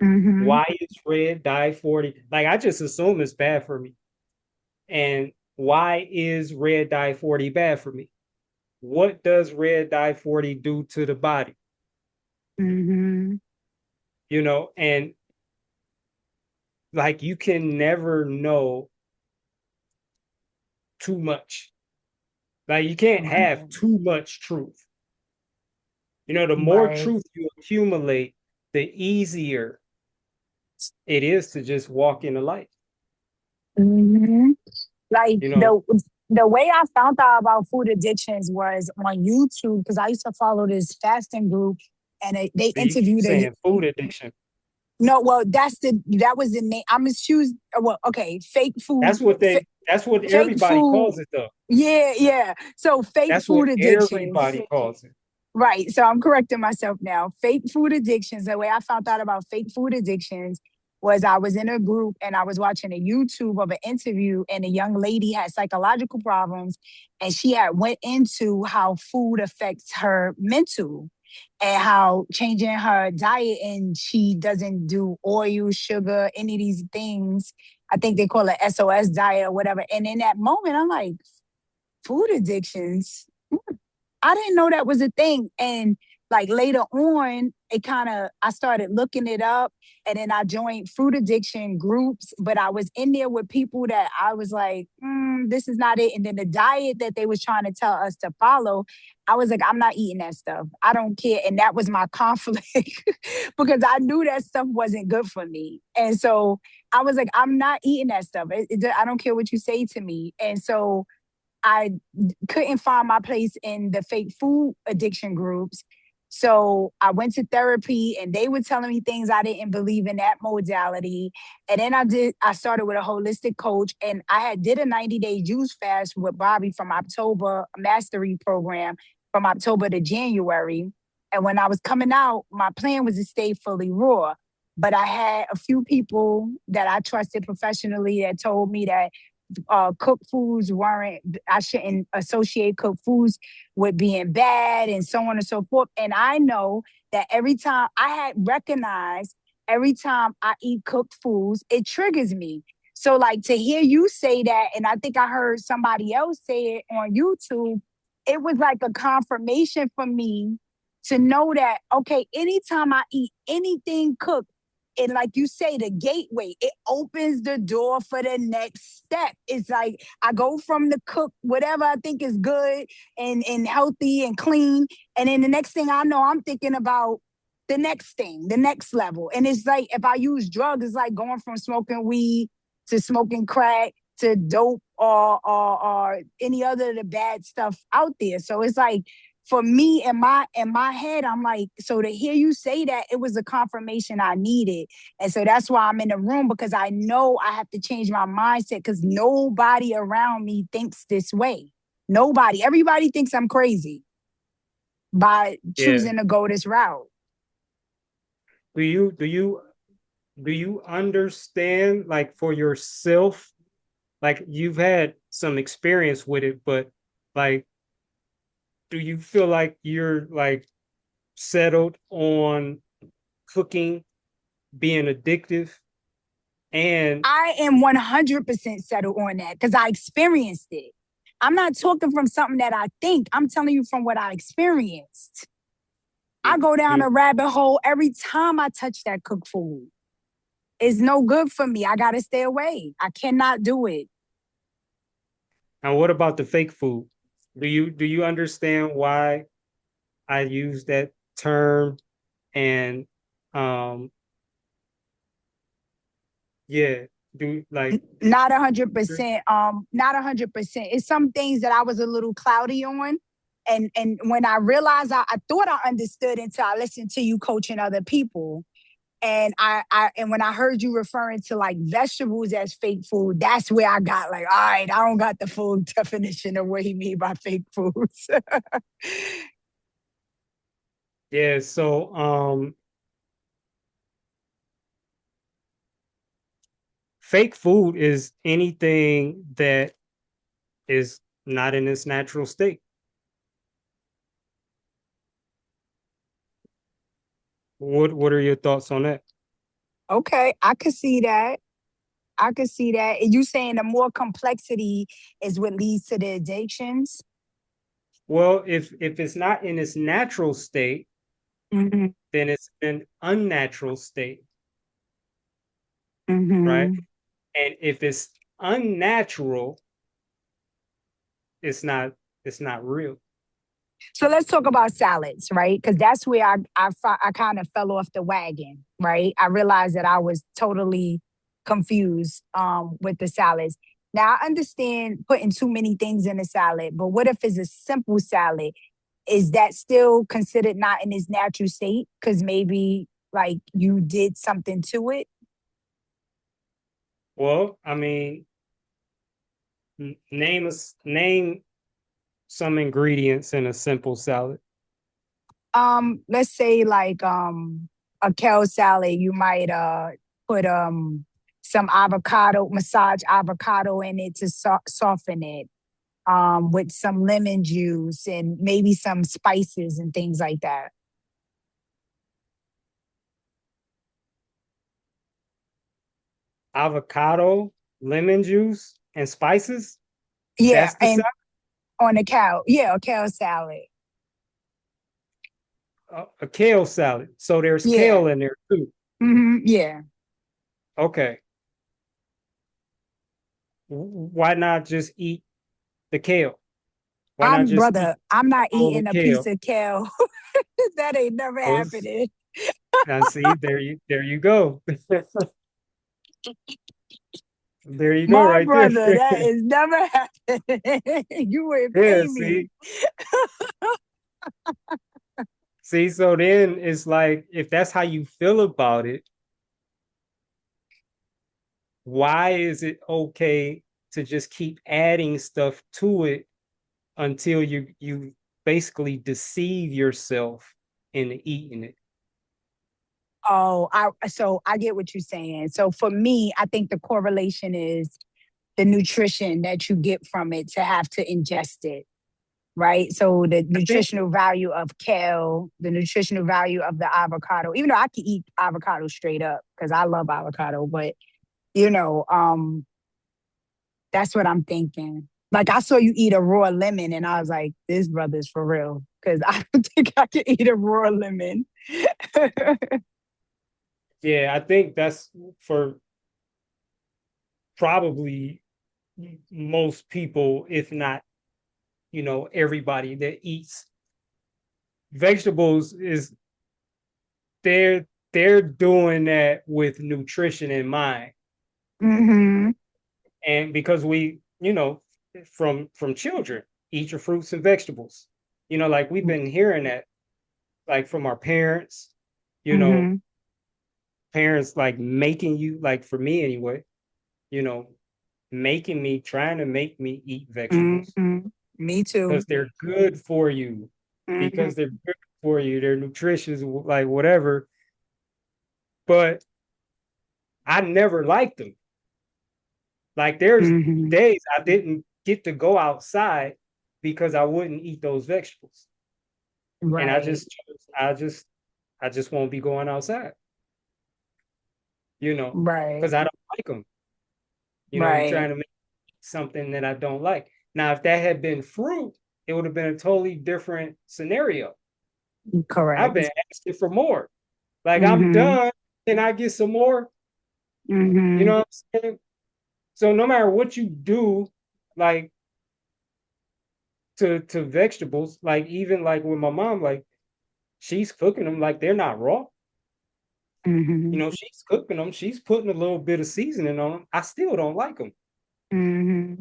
Mm-hmm. Why is red dye 40? Like, I just assume it's bad for me. And why is red dye 40 bad for me? What does red dye 40 do to the body? Mm-hmm. You know, and like you can never know too much. Like you can't have Right. too much truth. You know, the more Right. truth you accumulate, the easier it is to just walk into life. Mm-hmm. Like You know, the way I found out about food addictions was on YouTube because I used to follow this fasting group and they you keep interviewed a saying food addiction. no, well that was the name. I'm gonna choose well, okay, That's what fake everybody food. calls it though. Yeah, yeah. So fake That's what food addictions. everybody calls it. Right. So I'm correcting myself now. Fake food addictions. The way I found out about fake food addictions was I was in a group and I was watching a YouTube of an interview and a young lady had psychological problems and she had went into how food affects her mental and how changing her diet and she doesn't do oil, sugar, any of these things. I think they call it SOS diet or whatever. And in that moment, I'm like, food addictions? I didn't know that was a thing. And like later on, it kind of, I started looking it up and then I joined fruit addiction groups, but I was in there with people that I was like, this is not it. And then the diet that they was trying to tell us to follow, I was like, I'm not eating that stuff. I don't care. And that was my conflict because I knew that stuff wasn't good for me. And so I was like, I'm not eating that stuff. I don't care what you say to me. And so I couldn't find my place in the fake food addiction groups. So I went to therapy and they were telling me things I didn't believe in that modality. And then I started with a holistic coach and I had did a 90-day juice fast with Bobby from October mastery program from October to January. And when I was coming out, my plan was to stay fully raw. But I had a few people that I trusted professionally that told me that cooked foods weren't, I shouldn't associate cooked foods with being bad and so on and so forth. And I know that every time I had recognized, every time I eat cooked foods, it triggers me. So, like to hear you say that, and I think I heard somebody else say it on YouTube, it was like a confirmation for me to know that, okay, anytime I eat anything cooked, and like you say, the gateway, it opens the door for the next step. It's like I go from the cook, whatever I think is good and healthy and clean. And then the next thing I know, I'm thinking about the next thing, the next level. And it's like if I use drugs, it's like going from smoking weed to smoking crack to dope or any other of the bad stuff out there. So it's like for me in my head, I'm like, so to hear you say that, it was a confirmation I needed. And so that's why I'm in the room because I know I have to change my mindset because nobody around me thinks this way. Nobody. Everybody thinks I'm crazy by Yeah. choosing to go this route. Do you understand like for yourself like you've had some experience with it, but like, do you feel like you're like settled on cooking being addictive? And I am 100% settled on that because I experienced it. I'm not talking from something that I think. I'm telling you from what I experienced. I go down you a rabbit hole every time I touch that cooked food. It's no good for me. I gotta stay away. I cannot do it. and what about the fake food? Do you understand why I use that term? And um yeah, do like Not 100%. Not 100%. It's some things that I was a little cloudy on. And when I realized I thought I understood until I listened to you coaching other people. And and when I heard you referring to like vegetables as fake food, that's where I got like, all right, I don't got the full definition of what he mean by fake foods. yeah, so fake food is anything that is not in its natural state. What are your thoughts on that? Okay, I could see that. I could see that. And you saying the more complexity is what leads to the addictions? Well, if it's not in its natural state, Hmm. then it's an unnatural state, right? Hmm. And if it's unnatural, it's not it's not real. So let's talk about salads, right? Because that's where I kind of fell off the wagon, right? I realized that I was totally confused with the salads. Now I understand putting too many things in a salad, but what if it's a simple salad? Is that still considered not in its natural state? Because maybe like you did something to it. Well, I mean, name some ingredients in a simple salad. Let's say like a kale salad, you might put some avocado, massage avocado in it to soften it. With some lemon juice and maybe some spices and things like that. Avocado, lemon juice, and spices. Yeah, That's the and salad. on a cow, yeah, a kale salad. A kale salad. So there's Yeah. kale in there too. Yeah. Okay. Why not just eat the kale? Why not I'm just eat brother, I'm not a bowl of eating a piece kale? of kale. That ain't never Oh, happening. and see, there you go. There you go, My right there. brother, that is never happening. You would Yeah, pay me. see, so then it's like if that's how you feel about it, why is it okay to just keep adding stuff to it until you basically deceive yourself into eating it? Oh, I get what you're saying. So for me, I think the correlation is the nutrition that you get from it to have to ingest it, right? So the I think, nutritional value of kale, the nutritional value of the avocado, even though I could eat avocado straight up because I love avocado, but you know, that's what I'm thinking. Like I saw you eat a raw lemon and I was like, this brother's for real. Cause I don't think I can eat a raw lemon. yeah, I think that's for probably most people, if not, everybody that eats vegetables is they're doing that with nutrition in mind. Hmm. And because we, from children, eat your fruits and vegetables. Like we've been hearing that like from our parents, you know, Hmm. parents like making you, like for me anyway, you know, trying to make me eat vegetables Hmm. Me because too. they're good for you, Hmm. because they're good for you, they're nutritious, like whatever. But I never liked them. Like there's Hmm. days I didn't get to go outside because I wouldn't eat those vegetables. And Right. I just won't be going outside, Right. because I don't like them. You're Right. trying to make something that I don't like. Now, if that had been fruit, it would have been a totally different scenario. I've been Correct. asking for more. Like, I'm Hmm. done. Can I get some more? You Hmm. know what I'm saying? So no matter what you do, like to vegetables, like even like with my mom, like she's cooking them like they're not raw. Hmm. She's cooking them. She's putting a little bit of seasoning on them. I still don't like them. Hmm.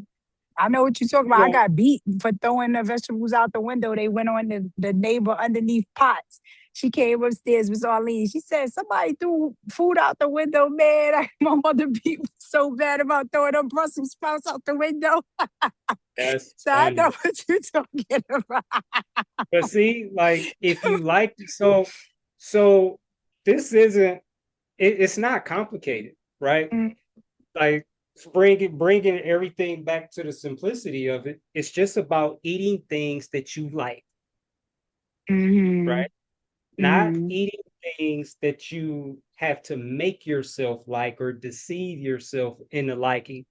I know what you're talking You about. I know, got beat for throwing the vegetables out the window. They went on the neighbor underneath pots. She came upstairs with Arlene. She said, somebody threw food out the window, man. My mother beat me so bad about throwing them Brussels sprouts out the window. that's So I know funny. what you're talking about. But see, like if you like, so this isn't. It's not complicated, right? Like bringing everything back to the simplicity of it. It's just about eating things that you like, Mm-hmm. right? Not Mm-hmm. eating things that you have to make yourself like or deceive yourself into liking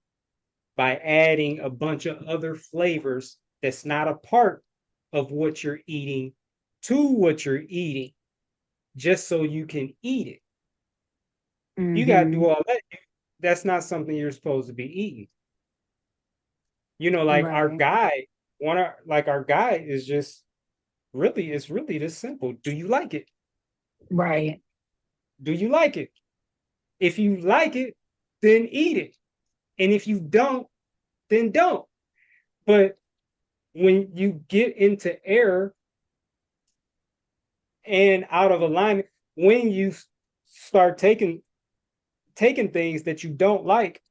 by adding a bunch of other flavors that's not a part of what you're eating to what you're eating just so you can eat it. You got to do Mm-hmm. all that. That's not something you're supposed to be eating. Like our Right. guide, our guide is just really, it's really this simple. Do you like it? Right. Do you like it? If you like it, then eat it. And if you don't, then don't. But when you get into error and out of alignment, when you start taking things that you don't like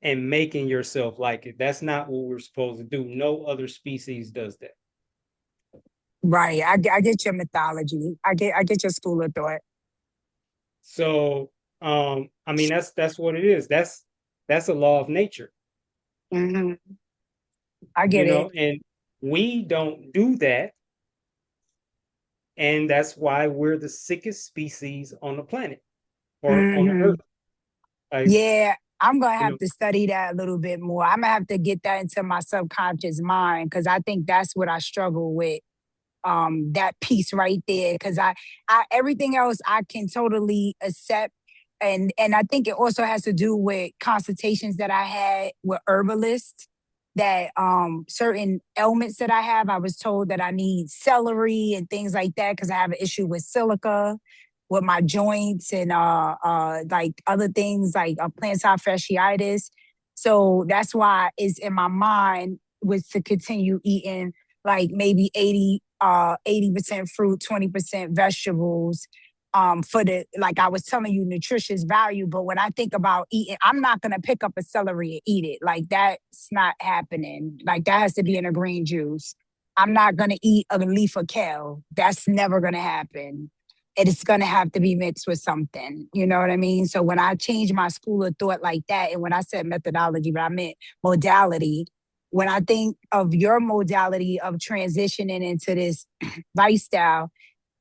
and making yourself like it, that's not what we're supposed to do. No other species does that. Right. I get your mythology. I get your school of thought. So, I mean, that's what it is. That's a law of nature, Hmm. I get it. and we don't do that, and that's why we're the sickest species on the planet or on the Hmm. earth. Like, Yeah, I'm gonna you have know, to study that a little bit more. I'm gonna have to get that into my subconscious mind because I think that's what I struggle with. That piece right there. Because I everything else I can totally accept. And I think it also has to do with consultations that I had with herbalists that certain ailments that I have, I was told that I need celery and things like that because I have an issue with silica with my joints and like other things like plantar fasciitis. So that's why it's in my mind was to continue eating like maybe 80% fruit, 20% vegetables. For the like I was telling you, nutritious value. But when I think about eating, I'm not gonna pick up a celery and eat it. Like that's not happening. Like that has to be in a green juice. I'm not gonna eat a leaf of kale. That's never gonna happen. It's gonna have to be mixed with something. You know what I mean? So when I change my school of thought like that, and when I said methodology, but I meant modality, when I think of your modality of transitioning into this lifestyle,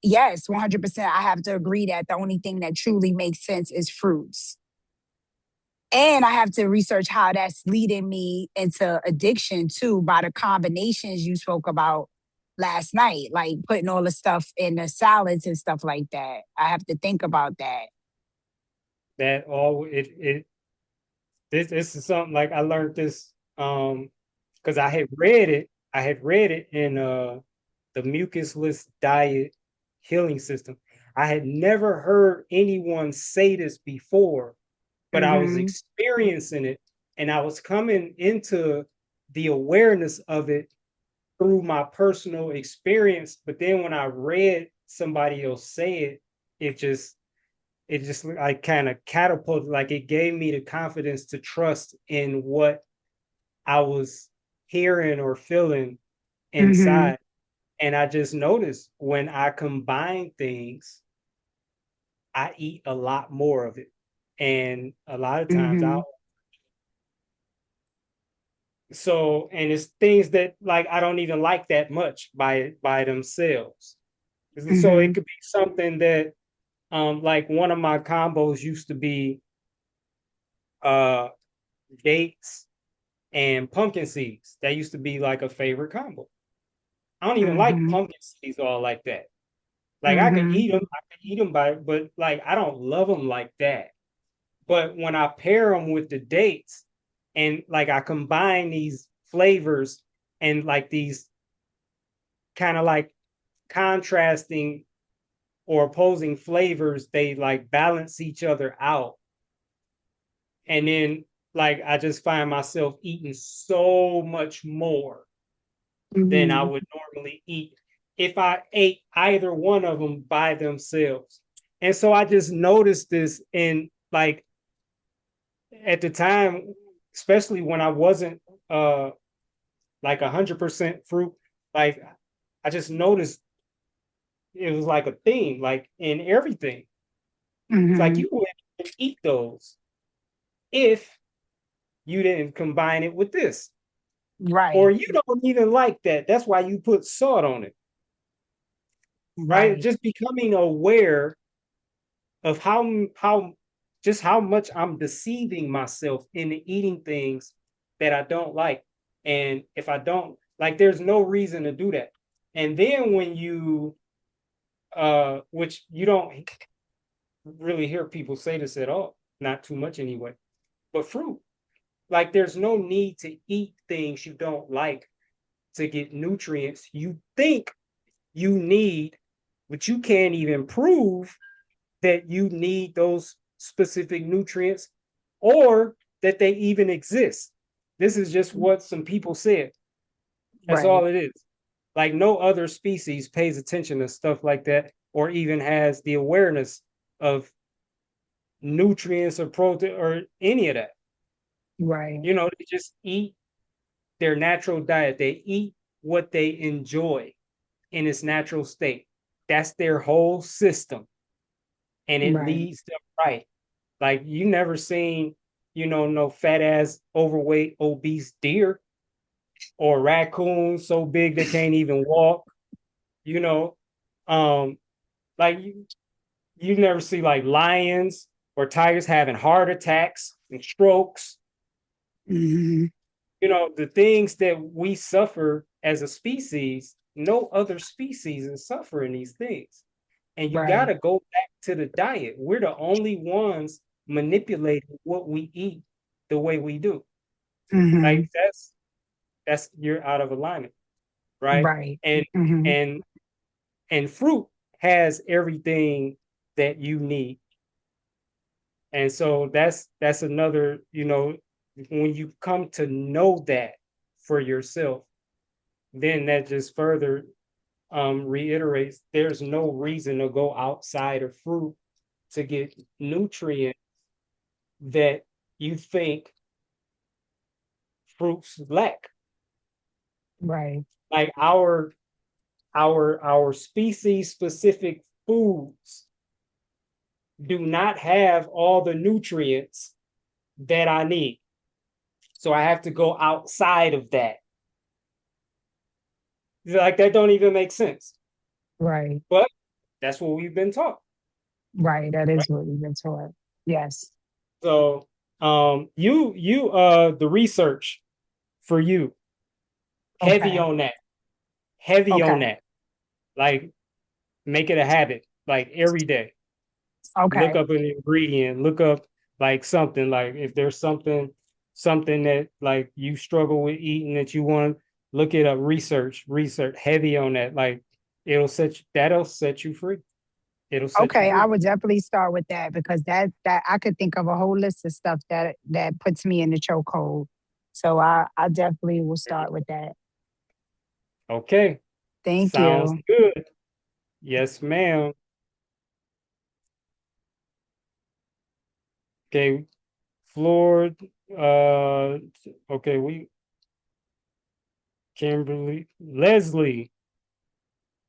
yes, 100%, I have to agree that the only thing that truly makes sense is fruits. And I have to research how that's leading me into addiction too by the combinations you spoke about last night, like putting all the stuff in the salads and stuff like that. I have to think about that. that all it this is something like I learned this because I had read it in the mucusless diet healing system. I had never heard anyone say this before, but I was Hmm. experiencing it and I was coming into the awareness of it through my personal experience. But then when I read somebody else say it, it just like kind of catapulted, like it gave me the confidence to trust in what I was hearing or feeling Hmm. inside. And I just noticed when I combine things, I eat a lot more of it. And a lot of times Hmm. I'll So, and it's things that like I don't even like that much by themselves. So it Mm-hmm. could be something that like one of my combos used to be uh dates and pumpkin seeds. That used to be like a favorite combo. I don't even like Mm-hmm. pumpkin seeds all like that. Like Mm-hmm. I could eat them but like I don't love them like that. But when I pair them with the dates and like I combine these flavors and like these kind of like contrasting or opposing flavors, they like balance each other out. And then like I just find myself eating so much more than I Mm-hmm. would normally eat if I ate either one of them by themselves. And so I just noticed this in like at the time, especially when I wasn't like 100% fruit, like I just noticed it was like a theme, like in everything. It's like Mm-hmm. you wouldn't eat those if you didn't combine it with this. Or Right. you don't even like that. That's why you put salt on it, right? Right. Just becoming aware of how just how much I'm deceiving myself into eating things that I don't like. And if I don't like, there's no reason to do that. And then when you which you don't really hear people say this at all, not too much anyway. But fruit, like there's no need to eat things you don't like to get nutrients you think you need, but you can't even prove that you need those specific nutrients or that they even exist. This is just what some people said. That's Right. all it is. Like no other species pays attention to stuff like that or even has the awareness of nutrients or protein or any of that. Right. You know, they just eat their natural diet. They eat what they enjoy in its natural state. That's their whole system. And it Right. leads them right. Like you never seen, no fat ass, overweight, obese deer or raccoons so big they can't even walk. You know, um, like you never see like lions or tigers having heart attacks and strokes. Mm-hmm. The things that we suffer as a species, no other species is suffering these things. And you got Right. to go back to the diet. We're the only ones manipulating what we eat the way we do. Mm-hmm. Like that's you're out of alignment, right? Right. And Mm-hmm. and and fruit has everything that you need. And so that's another, when you come to know that for yourself, then that just further reiterates there's no reason to go outside of fruit to get nutrients that you think fruits lack. Right. Like our species specific foods do not have all the nutrients that I need. So I have to go outside of that. Like that don't even make sense. Right. But that's what we've been taught. Right. That Right? is what we've been taught. Yes. So you the research for you, heavy Okay. on that. Heavy on Okay. that. Like make it a habit, like every day. Look Okay. up an ingredient, look up like something, like if there's something that like you struggle with eating that you want, look it up, research heavy on that. Like that'll set you free. It'll set you Okay. I free. would definitely start with that because that I could think of a whole list of stuff that puts me in the chokehold. So I definitely will start with that. Okay. Thank Sounds you. good. Yes, ma'am. Okay. Floor. Uh okay, we Kimberly. Leslie.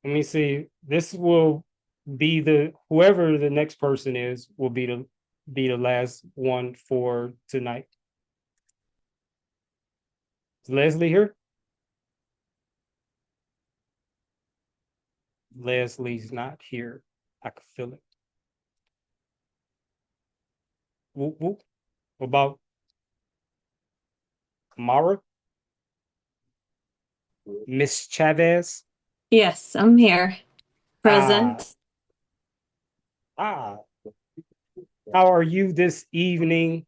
Let me see. This will be the whoever the next person is will be the last one for tonight. Is Leslie here? Leslie's not here. I can feel it. Whoop, whoop. What about Mara? Miss Chavez? Yes, I'm here. Ah, Present. ah. How are you this evening?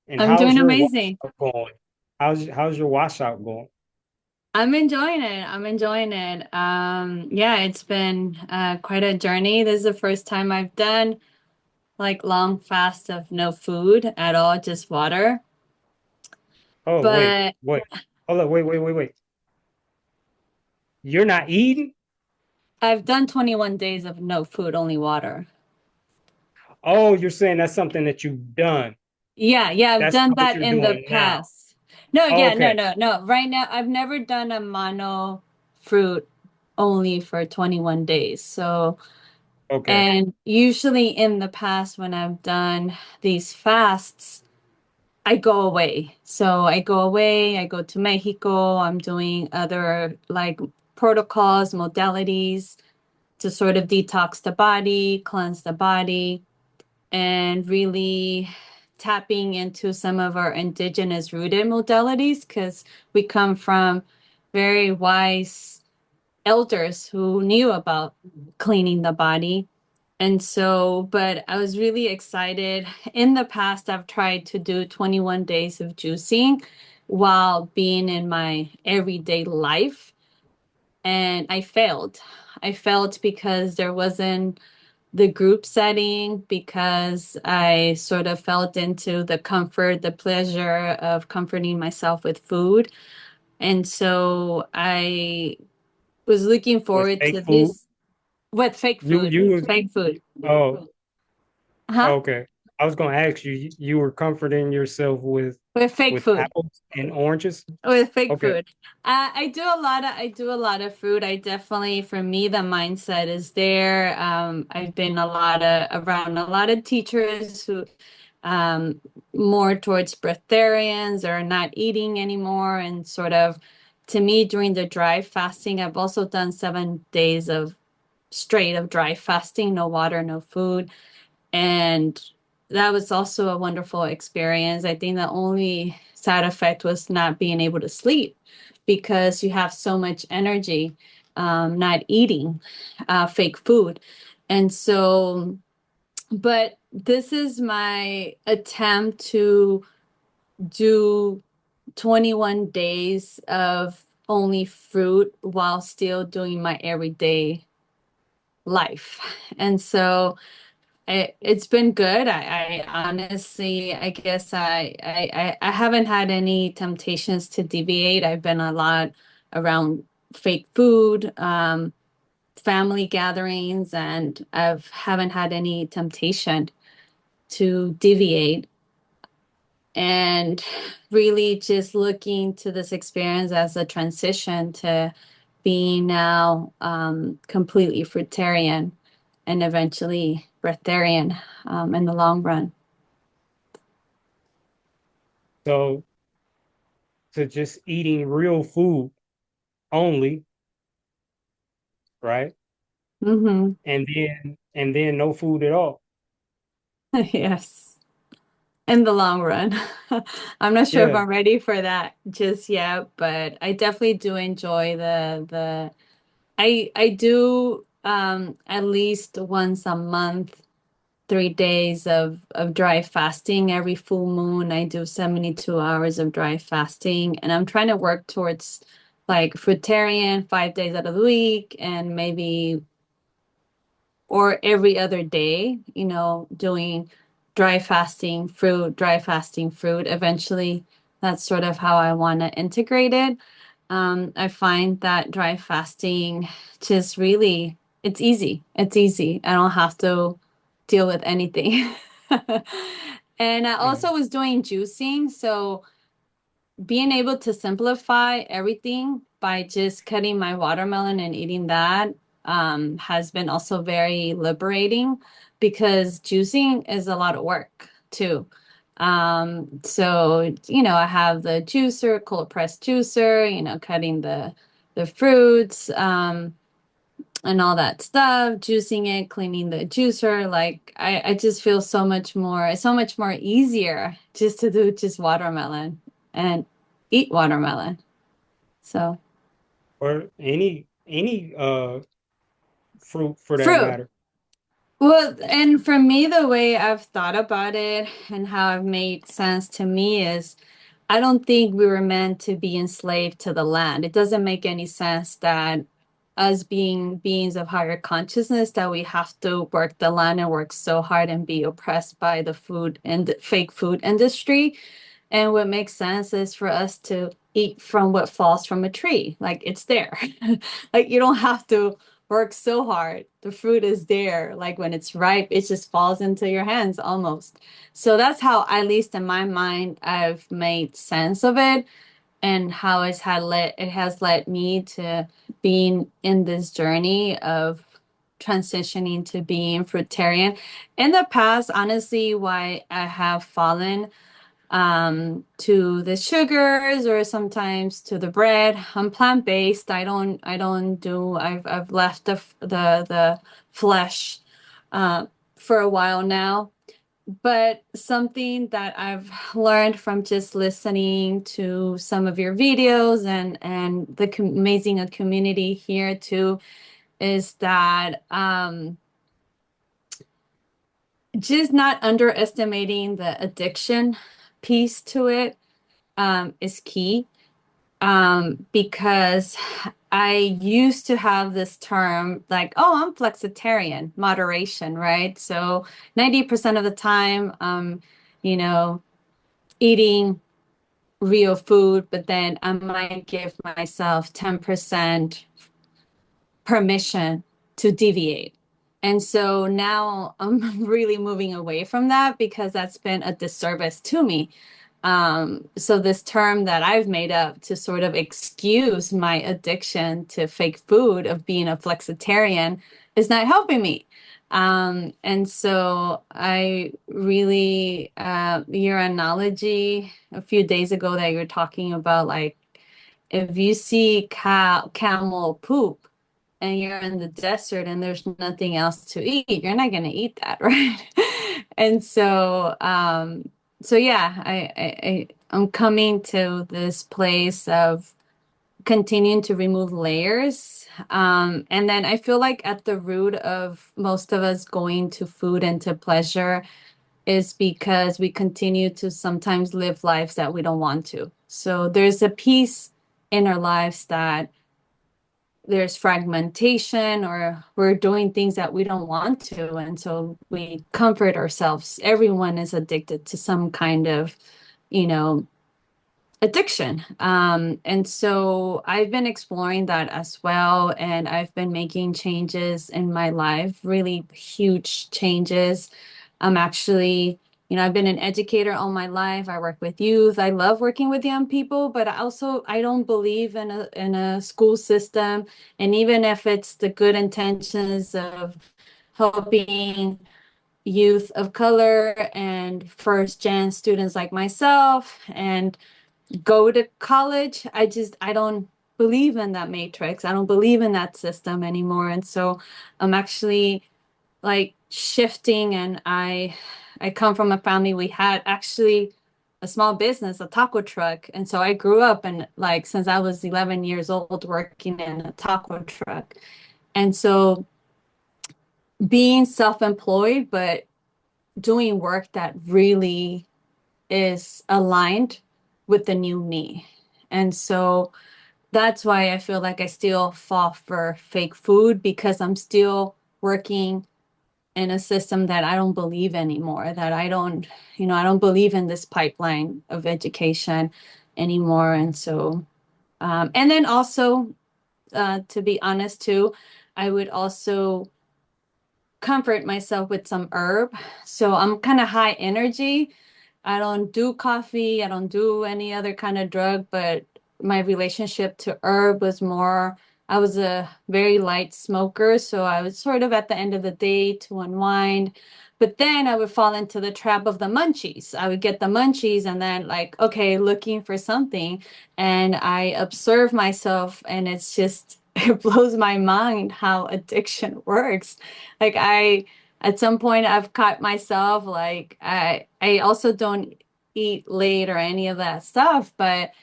And I'm how's doing your amazing. washout going? How's your washout going? I'm enjoying it. I'm enjoying it. Yeah, it's been quite a journey. This is the first time I've done like long fast of no food at all, just water. Oh, wait, But wait. Hold on, wait. You're not eating? I've done 21 days of no food, only water. Oh, you're saying that's something that you've done. Yeah, I've That's done not what that you're in the doing now. past. No, yeah, Okay, no. Right now, I've never done a mono fruit only for 21 days. So, okay. and usually in the past, when I've done these fasts, I go away. So I go away, I go to Mexico, I'm doing other like protocols, modalities to sort of detox the body, cleanse the body, and really tapping into some of our indigenous rooted modalities because we come from very wise elders who knew about cleaning the body. And so, but I was really excited. In the past, I've tried to do 21 days of juicing while being in my everyday life, and I failed. I failed because there wasn't the group setting, because I sort of felt into the comfort, the pleasure of comforting myself with food. And so I was looking With forward fake to food? this with fake You food, you was fake food. oh, Huh? okay. I was gonna ask you, you were comforting yourself With fake with food. apples and oranges? With fake Okay. food. I do a lot of food. I definitely, for me, the mindset is there. I've been around a lot of teachers who um more towards breatharians or not eating anymore, and sort of to me during the dry fasting, I've also done 7 days of straight of dry fasting, no water, no food. And that was also a wonderful experience. I think the only side effect was not being able to sleep because you have so much energy not eating fake food. And so, but this is my attempt to do 21 days of only fruit while still doing my everyday life. And so, it's been good. I honestly, I guess I haven't had any temptations to deviate. I've been a lot around fake food, family gatherings, and I've haven't had any temptation to deviate. And really just looking to this experience as a transition to being now completely fruitarian and eventually breatharian in the long run. So to just eating real food only, right? Hmm. And then no food at all. Yes, in the long run. I'm not sure if Yeah. I'm ready for that just yet, but I definitely do enjoy I do at least once a month 3 days of dry fasting. Every full moon, I do 72 hours of dry fasting, and I'm trying to work towards like fruitarian 5 days out of the week, and maybe or every other day, doing dry fasting fruit. Eventually, that's sort of how I want to integrate it. I find that dry fasting just really, it's easy. It's easy. I don't have to deal with anything. And I Mm. also was doing juicing, so being able to simplify everything by just cutting my watermelon and eating that has been also very liberating because juicing is a lot of work too. So, I have the juicer, cold press juicer, cutting the fruits, and all that stuff, juicing it, cleaning the juicer. Like I just feel so much more easier just to do just watermelon and eat watermelon. So or any fruit for that fruit. matter. Well, and for me, the way I've thought about it and how it made sense to me is I don't think we were meant to be enslaved to the land. It doesn't make any sense that us being beings of higher consciousness that we have to work the land and work so hard and be oppressed by the food and the fake food industry. And what makes sense is for us to eat from what falls from a tree. Like it's there. Like you don't have to work so hard. The fruit is there. Like when it's ripe, it just falls into your hands almost. So that's how, at least in my mind, I've made sense of it and how it has led me to being in this journey of transitioning to being fruitarian. In the past, honestly, why I have fallen to the sugars or sometimes to the bread. I'm plant-based. I've left the flesh for a while now. But something that I've learned from just listening to some of your videos and the amazing community here too is that just not underestimating the addiction piece to it is key. Because I used to have this term like, oh, I'm flexitarian, moderation, right? So 90% of the time, you know, eating real food, but then I might give myself 10% permission to deviate. And so now I'm really moving away from that because that's been a disservice to me. So this term that I've made up to sort of excuse my addiction to fake food of being a flexitarian is not helping me. And so I really, your analogy a few days ago that you were talking about, like if you see camel poop and you're in the desert and there's nothing else to eat, you're not going to eat that, right? And so yeah, I'm coming to this place of continuing to remove layers. And then I feel like at the root of most of us going to food and to pleasure is because we continue to sometimes live lives that we don't want to. So there's a piece in our lives that there's fragmentation or we're doing things that we don't want to. And so we comfort ourselves. Everyone is addicted to some kind of, you know, addiction. And so I've been exploring that as well. And I've been making changes in my life, really huge changes. I'm actually, I've been an educator all my life. I work with youth. I love working with young people, but I don't believe in a school system. And even if it's the good intentions of helping youth of color and first gen students like myself and go to college. I don't believe in that matrix. I don't believe in that system anymore. And so I'm actually like shifting and I come from a family we had actually a small business, a taco truck. And so I grew up and like since I was 11 years old working in a taco truck. And so being self-employed but doing work that really is aligned with the new me. And so that's why I feel like I still fall for fake food because I'm still working in a system that I don't believe anymore, that I don't believe in this pipeline of education anymore. And so, and then also, to be honest too, I would also comfort myself with some herb. So I'm kind of high energy. I don't do coffee. I don't do any other kind of drug, but my relationship to herb was more, I was a very light smoker, so I was sort of at the end of the day to unwind. But then I would fall into the trap of the munchies. I would get the munchies and then like, okay, looking for something. And I observe myself and it's just it blows my mind how addiction works. Like at some point I've caught myself like I also don't eat late or any of that stuff, but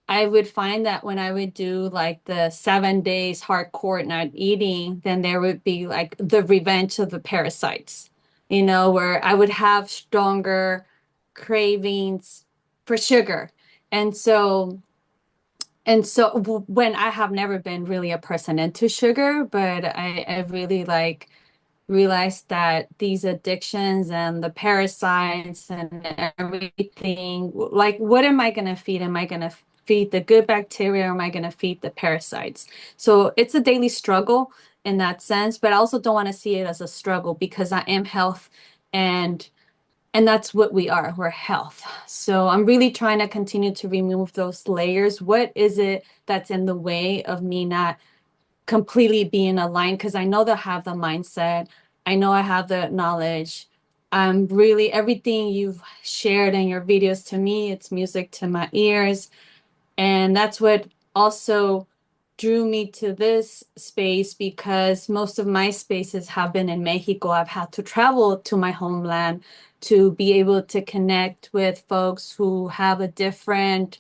I would find that when I would do like the 7 days hardcore not eating, then there would be like the revenge of the parasites, where I would have stronger cravings for sugar. And so, when I have never been really a person into sugar, but I really like realized that these addictions and the parasites and everything, like, what am I going to feed? Am I going to feed the good bacteria or am I going to feed the parasites? So it's a daily struggle in that sense, but I also don't want to see it as a struggle because I am health and that's what we are. We're health. So I'm really trying to continue to remove those layers. What is it that's in the way of me not completely being aligned? Because I know that I have the mindset. I know I have the knowledge. I'm really everything you've shared in your videos to me, it's music to my ears. And that's what also drew me to this space because most of my spaces have been in Mexico. I've had to travel to my homeland to be able to connect with folks who have a different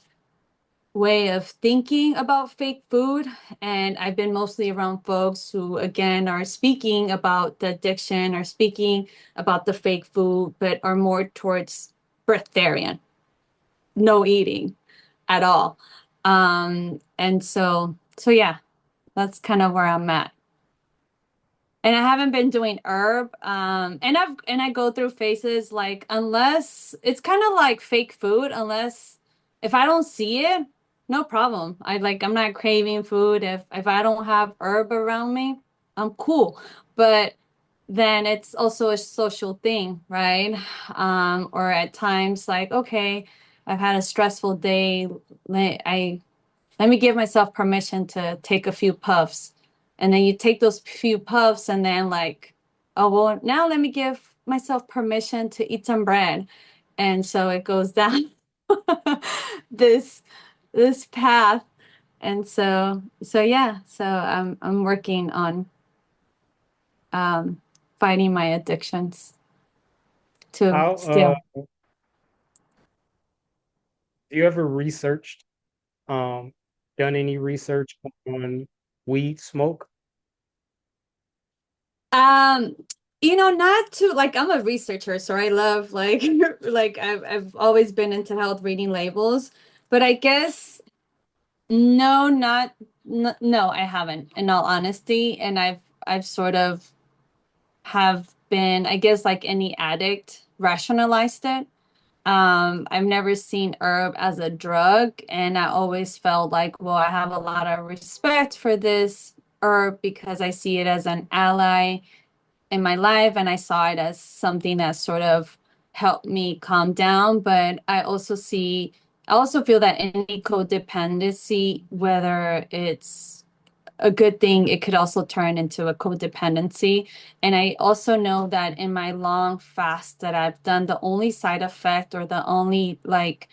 way of thinking about fake food. And I've been mostly around folks who, again, are speaking about the addiction or speaking about the fake food, but are more towards breatharian, no eating at all. And so yeah, that's kind of where I'm at. And I haven't been doing herb. And I go through phases like unless it's kind of like fake food, unless if I don't see it, no problem. I'm not craving food. If I don't have herb around me, I'm cool. But then it's also a social thing, right? Or at times like, okay, I've had a stressful day. I let me give myself permission to take a few puffs. And then you take those few puffs and then like, oh, well, now let me give myself permission to eat some bread. And so it goes down this this path. And so yeah, so I'm working on um fighting my addictions to How still. do you ever researched um done any research on weed smoke? Um, not to like I'm a researcher, so I love like like I've always been into health reading labels, but I guess no, not no, I haven't in all honesty, and I've sort of have been, I guess like any addict, rationalized it. I've never seen herb as a drug, and I always felt like, well, I have a lot of respect for this herb because I see it as an ally in my life and I saw it as something that sort of helped me calm down. But I also feel that any codependency, whether it's a good thing, it could also turn into a codependency. And I also know that in my long fast that I've done, the only side effect or the only like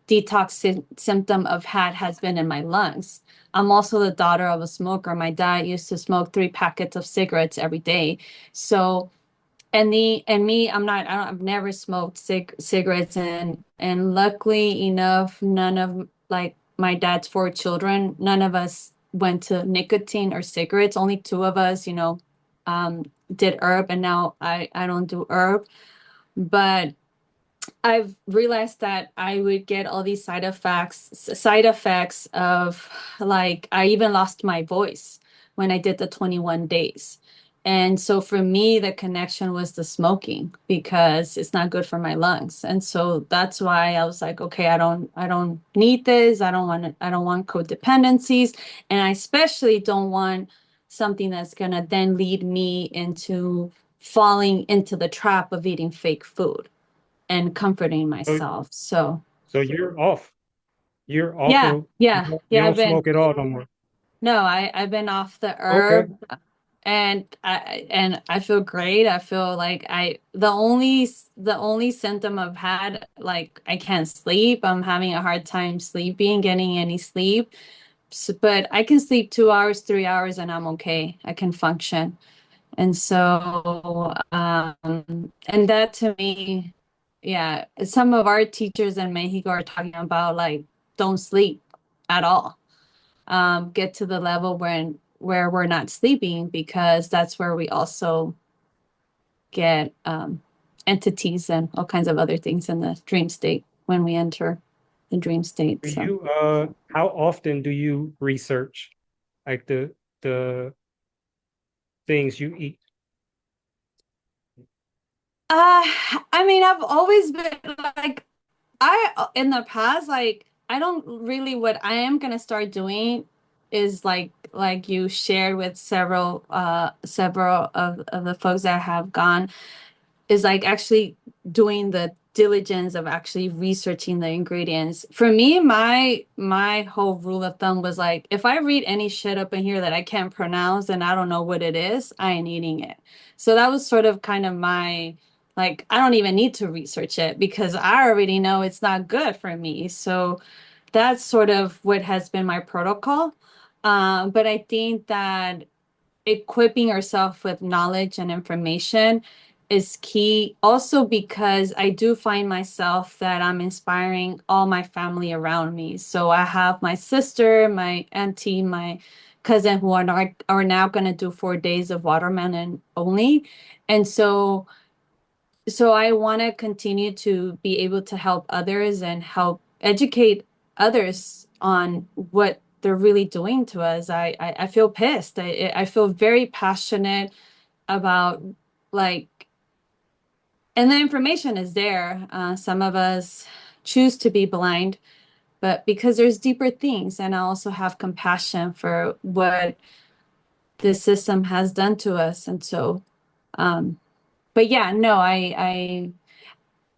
detox symptom I've had has been in my lungs. I'm also the daughter of a smoker. My dad used to smoke 3 packets of cigarettes every day. So and me, I've never smoked cigarettes and luckily enough, none of like my dad's 4 children, none of us went to nicotine or cigarettes. Only 2 of us, um, did herb and now I don't do herb. But I've realized that I would get all these side effects of like I even lost my voice when I did the 21 days. And so for me, the connection was the smoking because it's not good for my lungs. And so that's why I was like, okay, I don't need this. I don't want codependencies. And I especially don't want something that's gonna then lead me into falling into the trap of eating fake food and comforting So myself. So so you're off. You're off yeah, of yeah, you yeah. don't smoke at all no more. No, I've been off the Okay. herb and I feel great. I feel like the only symptom I've had, like I can't sleep. I'm having a hard time sleeping, getting any sleep. But I can sleep 2 hours, 3 hours, and I'm okay. I can function. And so, and that to me, yeah, some of our teachers in Mexico are talking about like don't sleep at all. Get to the level where we're not sleeping because that's where we also get entities and all kinds of other things in the dream state when we enter the dream state. Do So, you how often do you research like the things you eat? I mean, I've always been like I in the past, like I don't really what I am gonna start doing is like you shared with several of the folks that have gone is like actually doing the diligence of actually researching the ingredients. For me, my whole rule of thumb was like if I read any shit up in here that I can't pronounce and I don't know what it is, I ain't eating it. So that was sort of kind of my like I don't even need to research it because I already know it's not good for me. So that's sort of what has been my protocol. But I think that equipping yourself with knowledge and information is key. Also, because I do find myself that I'm inspiring all my family around me. So I have my sister, my auntie, my cousin who are now going to do 4 days of watermelon only. And so I want to continue to be able to help others and help educate others on what they're really doing to us. I feel pissed. I feel very passionate about like, and the information is there. Some of us choose to be blind, but because there's deeper things, and I also have compassion for what this system has done to us. And so, but yeah, no, I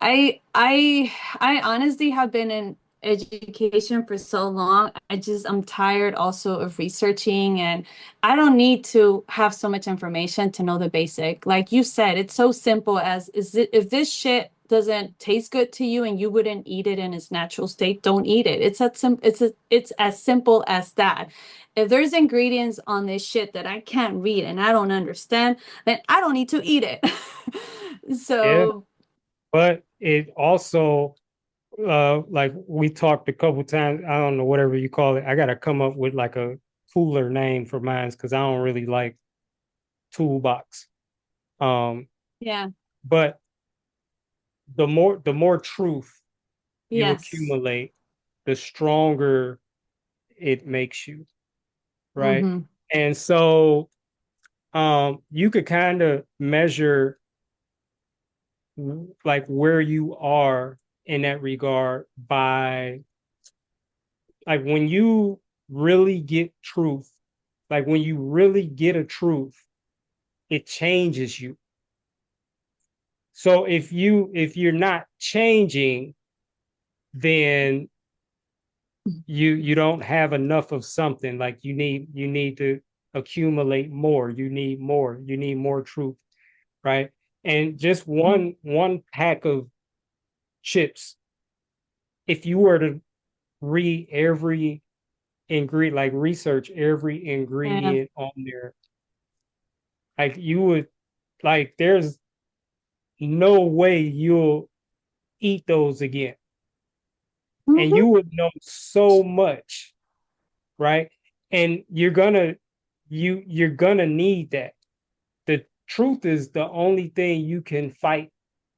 I I honestly have been in education for so long. I'm tired also of researching and I don't need to have so much information to know the basic. Like you said, it's so simple as is it if this shit doesn't taste good to you and you wouldn't eat it in its natural state, don't eat it. It's as simple as that. If there's ingredients on this shit that I can't read and I don't understand, then I don't need to eat it. Yeah, So but it also like we talked a couple times, I don't know whatever you call it. I gotta come up with like a cooler name for mine because I don't really like toolbox. Um, yeah. but the more truth you Yes. accumulate, the stronger it makes you, right? Mm-hmm. And so you could kind of measure like where you are in that regard by like when you really get truth, like when you really get a truth, it changes you. So if you're not changing, then you don't have enough of something. Like you need to accumulate more. You need more truth, right? And just one pack of chips, if you were to read every ingredient, like research every Yeah. ingredient on there, like you would like there's no way you'll eat those again. And Mm-hmm. you would know so much, right? And you're gonna need that. The truth is the only thing you can fight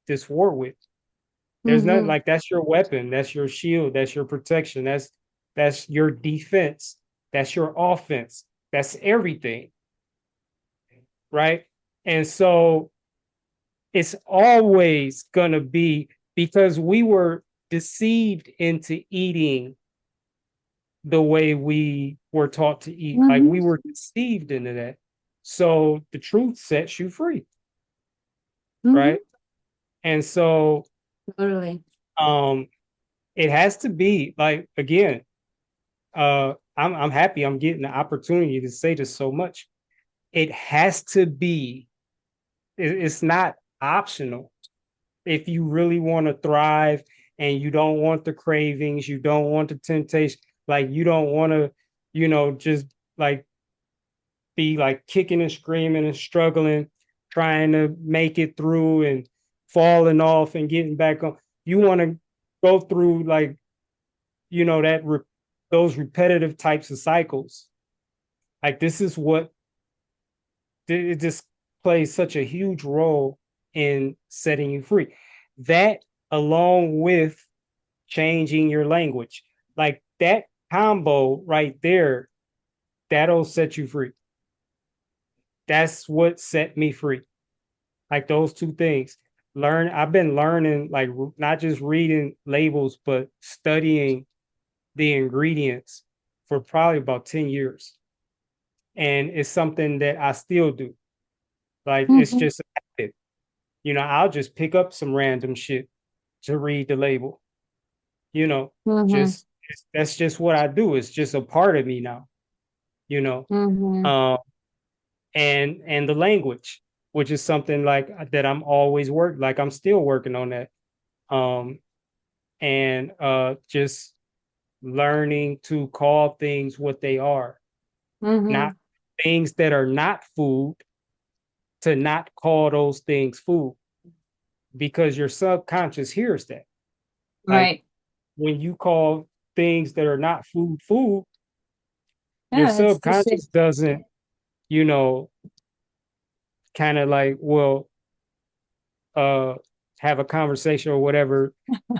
this war with. There's nothing Mm-hmm. like that's your weapon, that's your shield, that's your protection, that's your defense, that's your offense, that's everything, right? And so it's always gonna be because we were deceived into eating the way we were taught to eat. Like Mm-hmm. we were deceived into that. So the truth sets you free, Mm-hmm. right? And so Totally. um it has to be like again, I'm happy I'm getting the opportunity to say this so much. It has to be, it's not optional. If you really want to thrive and you don't want the cravings, you don't want the temptation, like you don't want to, just like be like kicking and screaming and struggling, trying to make it through and falling off and getting back on. You want to go through like, that those repetitive types of cycles. Like this is what it just plays such a huge role in setting you free. That along with changing your language, like that combo right there, that'll set you free. That's what set me free. Like those two things. I've been learning, like not just reading labels, but studying the ingredients for probably about 10 years. And it's something that I still do. Like it's Mm-hmm. just a habit. I'll just pick up some random shit to read the label. You know, Mm-hmm. just that's just what I do. It's just a part of me now. You know, Mm-hmm. um, and the language, which is something like that I'm always like I'm still working on that. Um, and just learning to call things what they are, Mm-hmm. not things that are not food, to not call those things food because your subconscious hears that. Like Right. when you call things that are not food food, your Yeah, it's the same. subconscious doesn't, you know, kind of like, well, uh, have a conversation or whatever,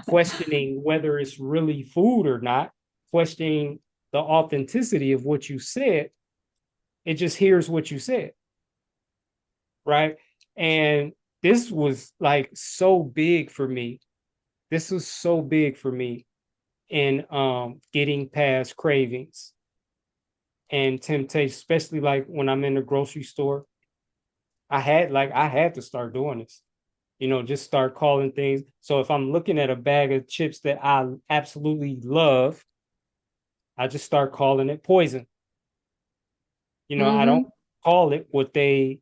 questioning whether it's really food or not, questioning the authenticity of what you said. It just hears what you said, right? And this was like so big for me. This was so big for me in getting past cravings and temptation, especially like when I'm in the grocery store. I had to start doing this. Just start calling things. So if I'm looking at a bag of chips that I absolutely love, I just start calling it poison. I don't Mm-hmm. call it what they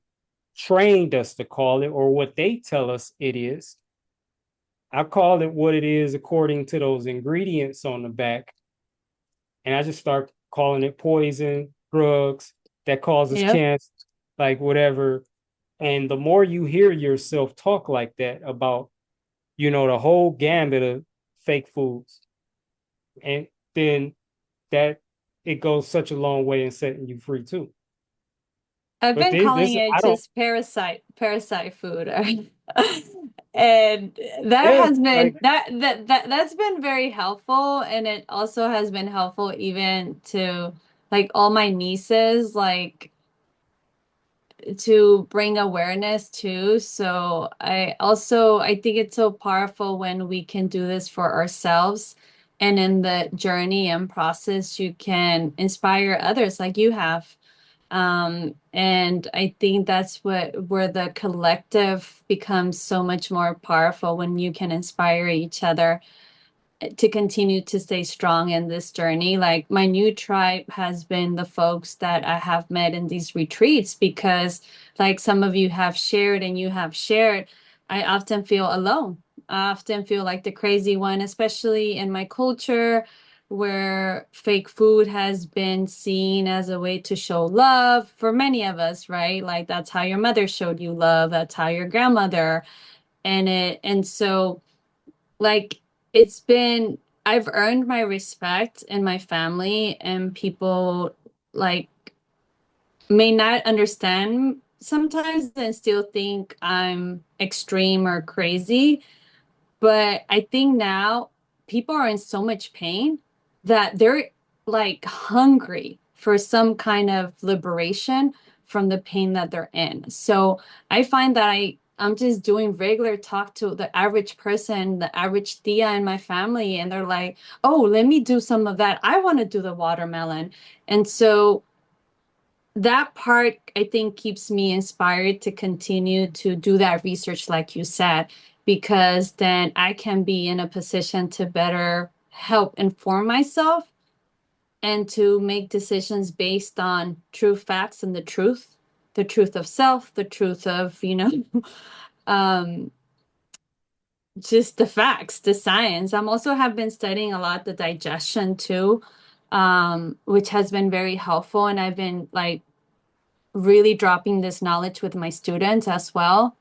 trained us to call it or what they tell us it is. I call it what it is according to those ingredients on the back. And I just start calling it poison, drugs that causes Yep. cancer, like whatever. And the more you hear yourself talk like that about, the whole gambit of fake foods, and then that it goes such a long way in setting you free too. I've But been calling this it I don't, just parasite food. And that yeah, has like been that's been very helpful, and it also has been helpful even to like all my nieces, like to bring awareness too. So I think it's so powerful when we can do this for ourselves, and in the journey and process you can inspire others like you have. And I think that's where the collective becomes so much more powerful, when you can inspire each other to continue to stay strong in this journey. Like my new tribe has been the folks that I have met in these retreats, because like some of you have shared and you have shared, I often feel alone. I often feel like the crazy one, especially in my culture where fake food has been seen as a way to show love for many of us, right? Like that's how your mother showed you love, that's how your grandmother, and so like it's been, I've earned my respect in my family, and people like may not understand sometimes and still think I'm extreme or crazy. But I think now people are in so much pain that they're like hungry for some kind of liberation from the pain that they're in. So I find that I'm just doing regular talk to the average person, the average tia in my family, and they're like, "Oh, let me do some of that. I want to do the watermelon." And so that part I think keeps me inspired to continue to do that research like you said, because then I can be in a position to better help inform myself and to make decisions based on true facts and the truth of self, the truth of, um, just the facts, the science. I'm also have been studying a lot the digestion too, which has been very helpful. And I've been like really dropping this knowledge with my students as well.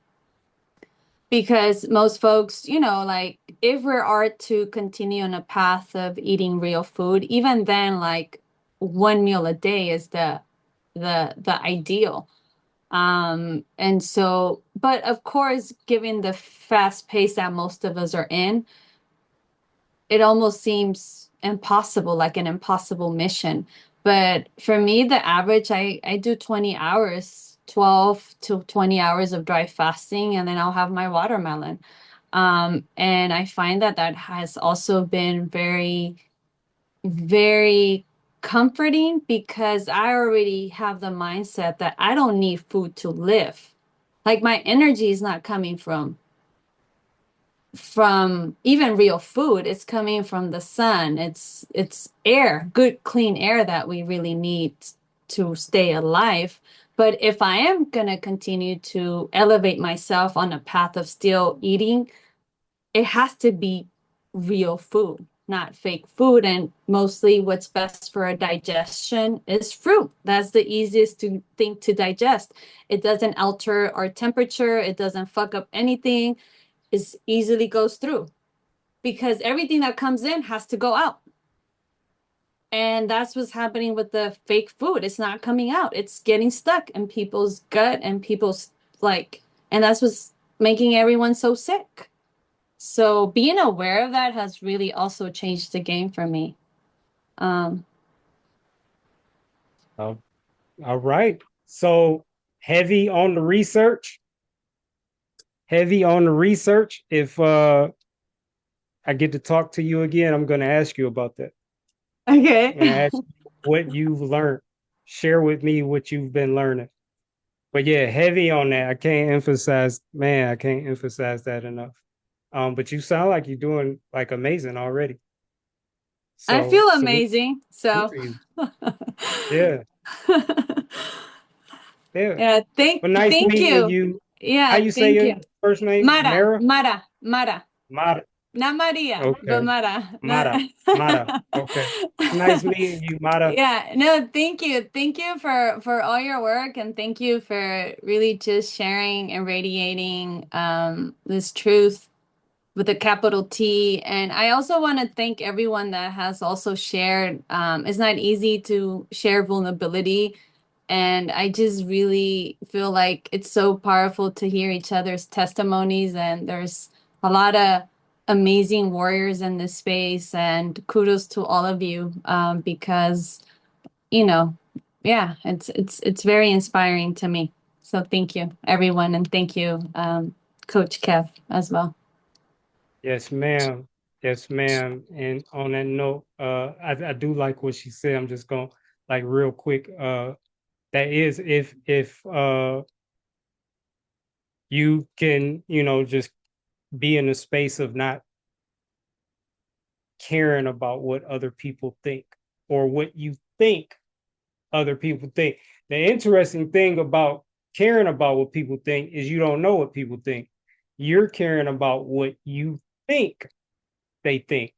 Because most folks, like if we are to continue on a path of eating real food, even then, like one meal a day is the ideal. And so, but of course, given the fast pace that most of us are in, it almost seems impossible, like an impossible mission. But for me, the average, I do 20 hours, 12 to 20 hours of dry fasting, and then I'll have my watermelon. And I find that that has also been very, very comforting because I already have the mindset that I don't need food to live. Like my energy is not coming from even real food. It's coming from the sun. It's air, good clean air that we really need to stay alive. But if I am going to continue to elevate myself on a path of still eating, it has to be real food, not fake food. And mostly what's best for a digestion is fruit. That's the easiest thing to digest. It doesn't alter our temperature. It doesn't fuck up anything. It easily goes through because everything that comes in has to go out. And that's what's happening with the fake food. It's not coming out. It's getting stuck in people's gut and people's and that's what's making everyone so sick. So being aware of that has really also changed the game for me. Oh, all right. So heavy on the research. Heavy on the research. If I get to talk to you again, I'm going to ask you about that. Okay. I'm going to ask you what you've learned. Share with me what you've been learning. But yeah, heavy on that. I can't emphasize that enough. But you sound like you're doing like amazing already. I So feel salute amazing. So to you. Yeah. Yeah. yeah, Well, nice thank meeting you. you. How Yeah, you say thank your you. first name? Mara, Mara? Mara, Mara. Mara. Not Maria, but Okay. Mara. Mara. Mara. Okay. Nice meeting you, Mara. Yeah, no, thank you. Thank you for all your work and thank you for really just sharing and radiating this truth with a capital T. And I also want to thank everyone that has also shared. It's not easy to share vulnerability. And I just really feel like it's so powerful to hear each other's testimonies. And there's a lot of amazing warriors in this space. And kudos to all of you because, you know, yeah, it's very inspiring to me. So thank you, everyone. And thank you, Coach Kev, as well. Yes, ma'am. Yes, ma'am. And on that note, I do like what she said. I'm just going like real quick. That is if you can, just be in a space of not caring about what other people think or what you think other people think. The interesting thing about caring about what people think is you don't know what people think. You're caring about what you think they think.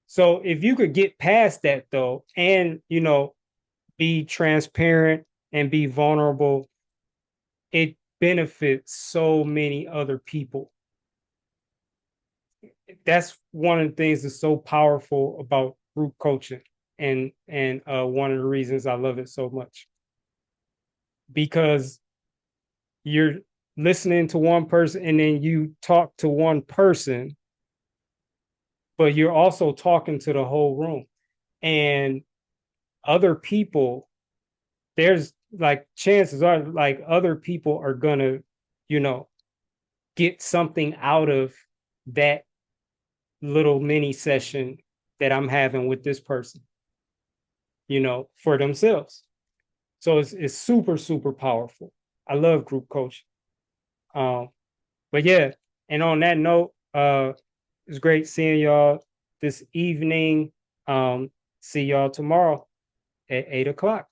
So if you could get past that though, and be transparent and be vulnerable, it benefits so many other people. That's one of the things that's so powerful about group coaching, and one of the reasons I love it so much, because you're listening to one person and then you talk to one person, but you're also talking to the whole room and other people. There's like chances are like other people are gonna, get something out of that little mini session that I'm having with this person, for themselves. So it's super, super powerful. I love group coaching. But yeah, and on that note, it's great seeing y'all this evening. See y'all tomorrow. at 8 o'clock.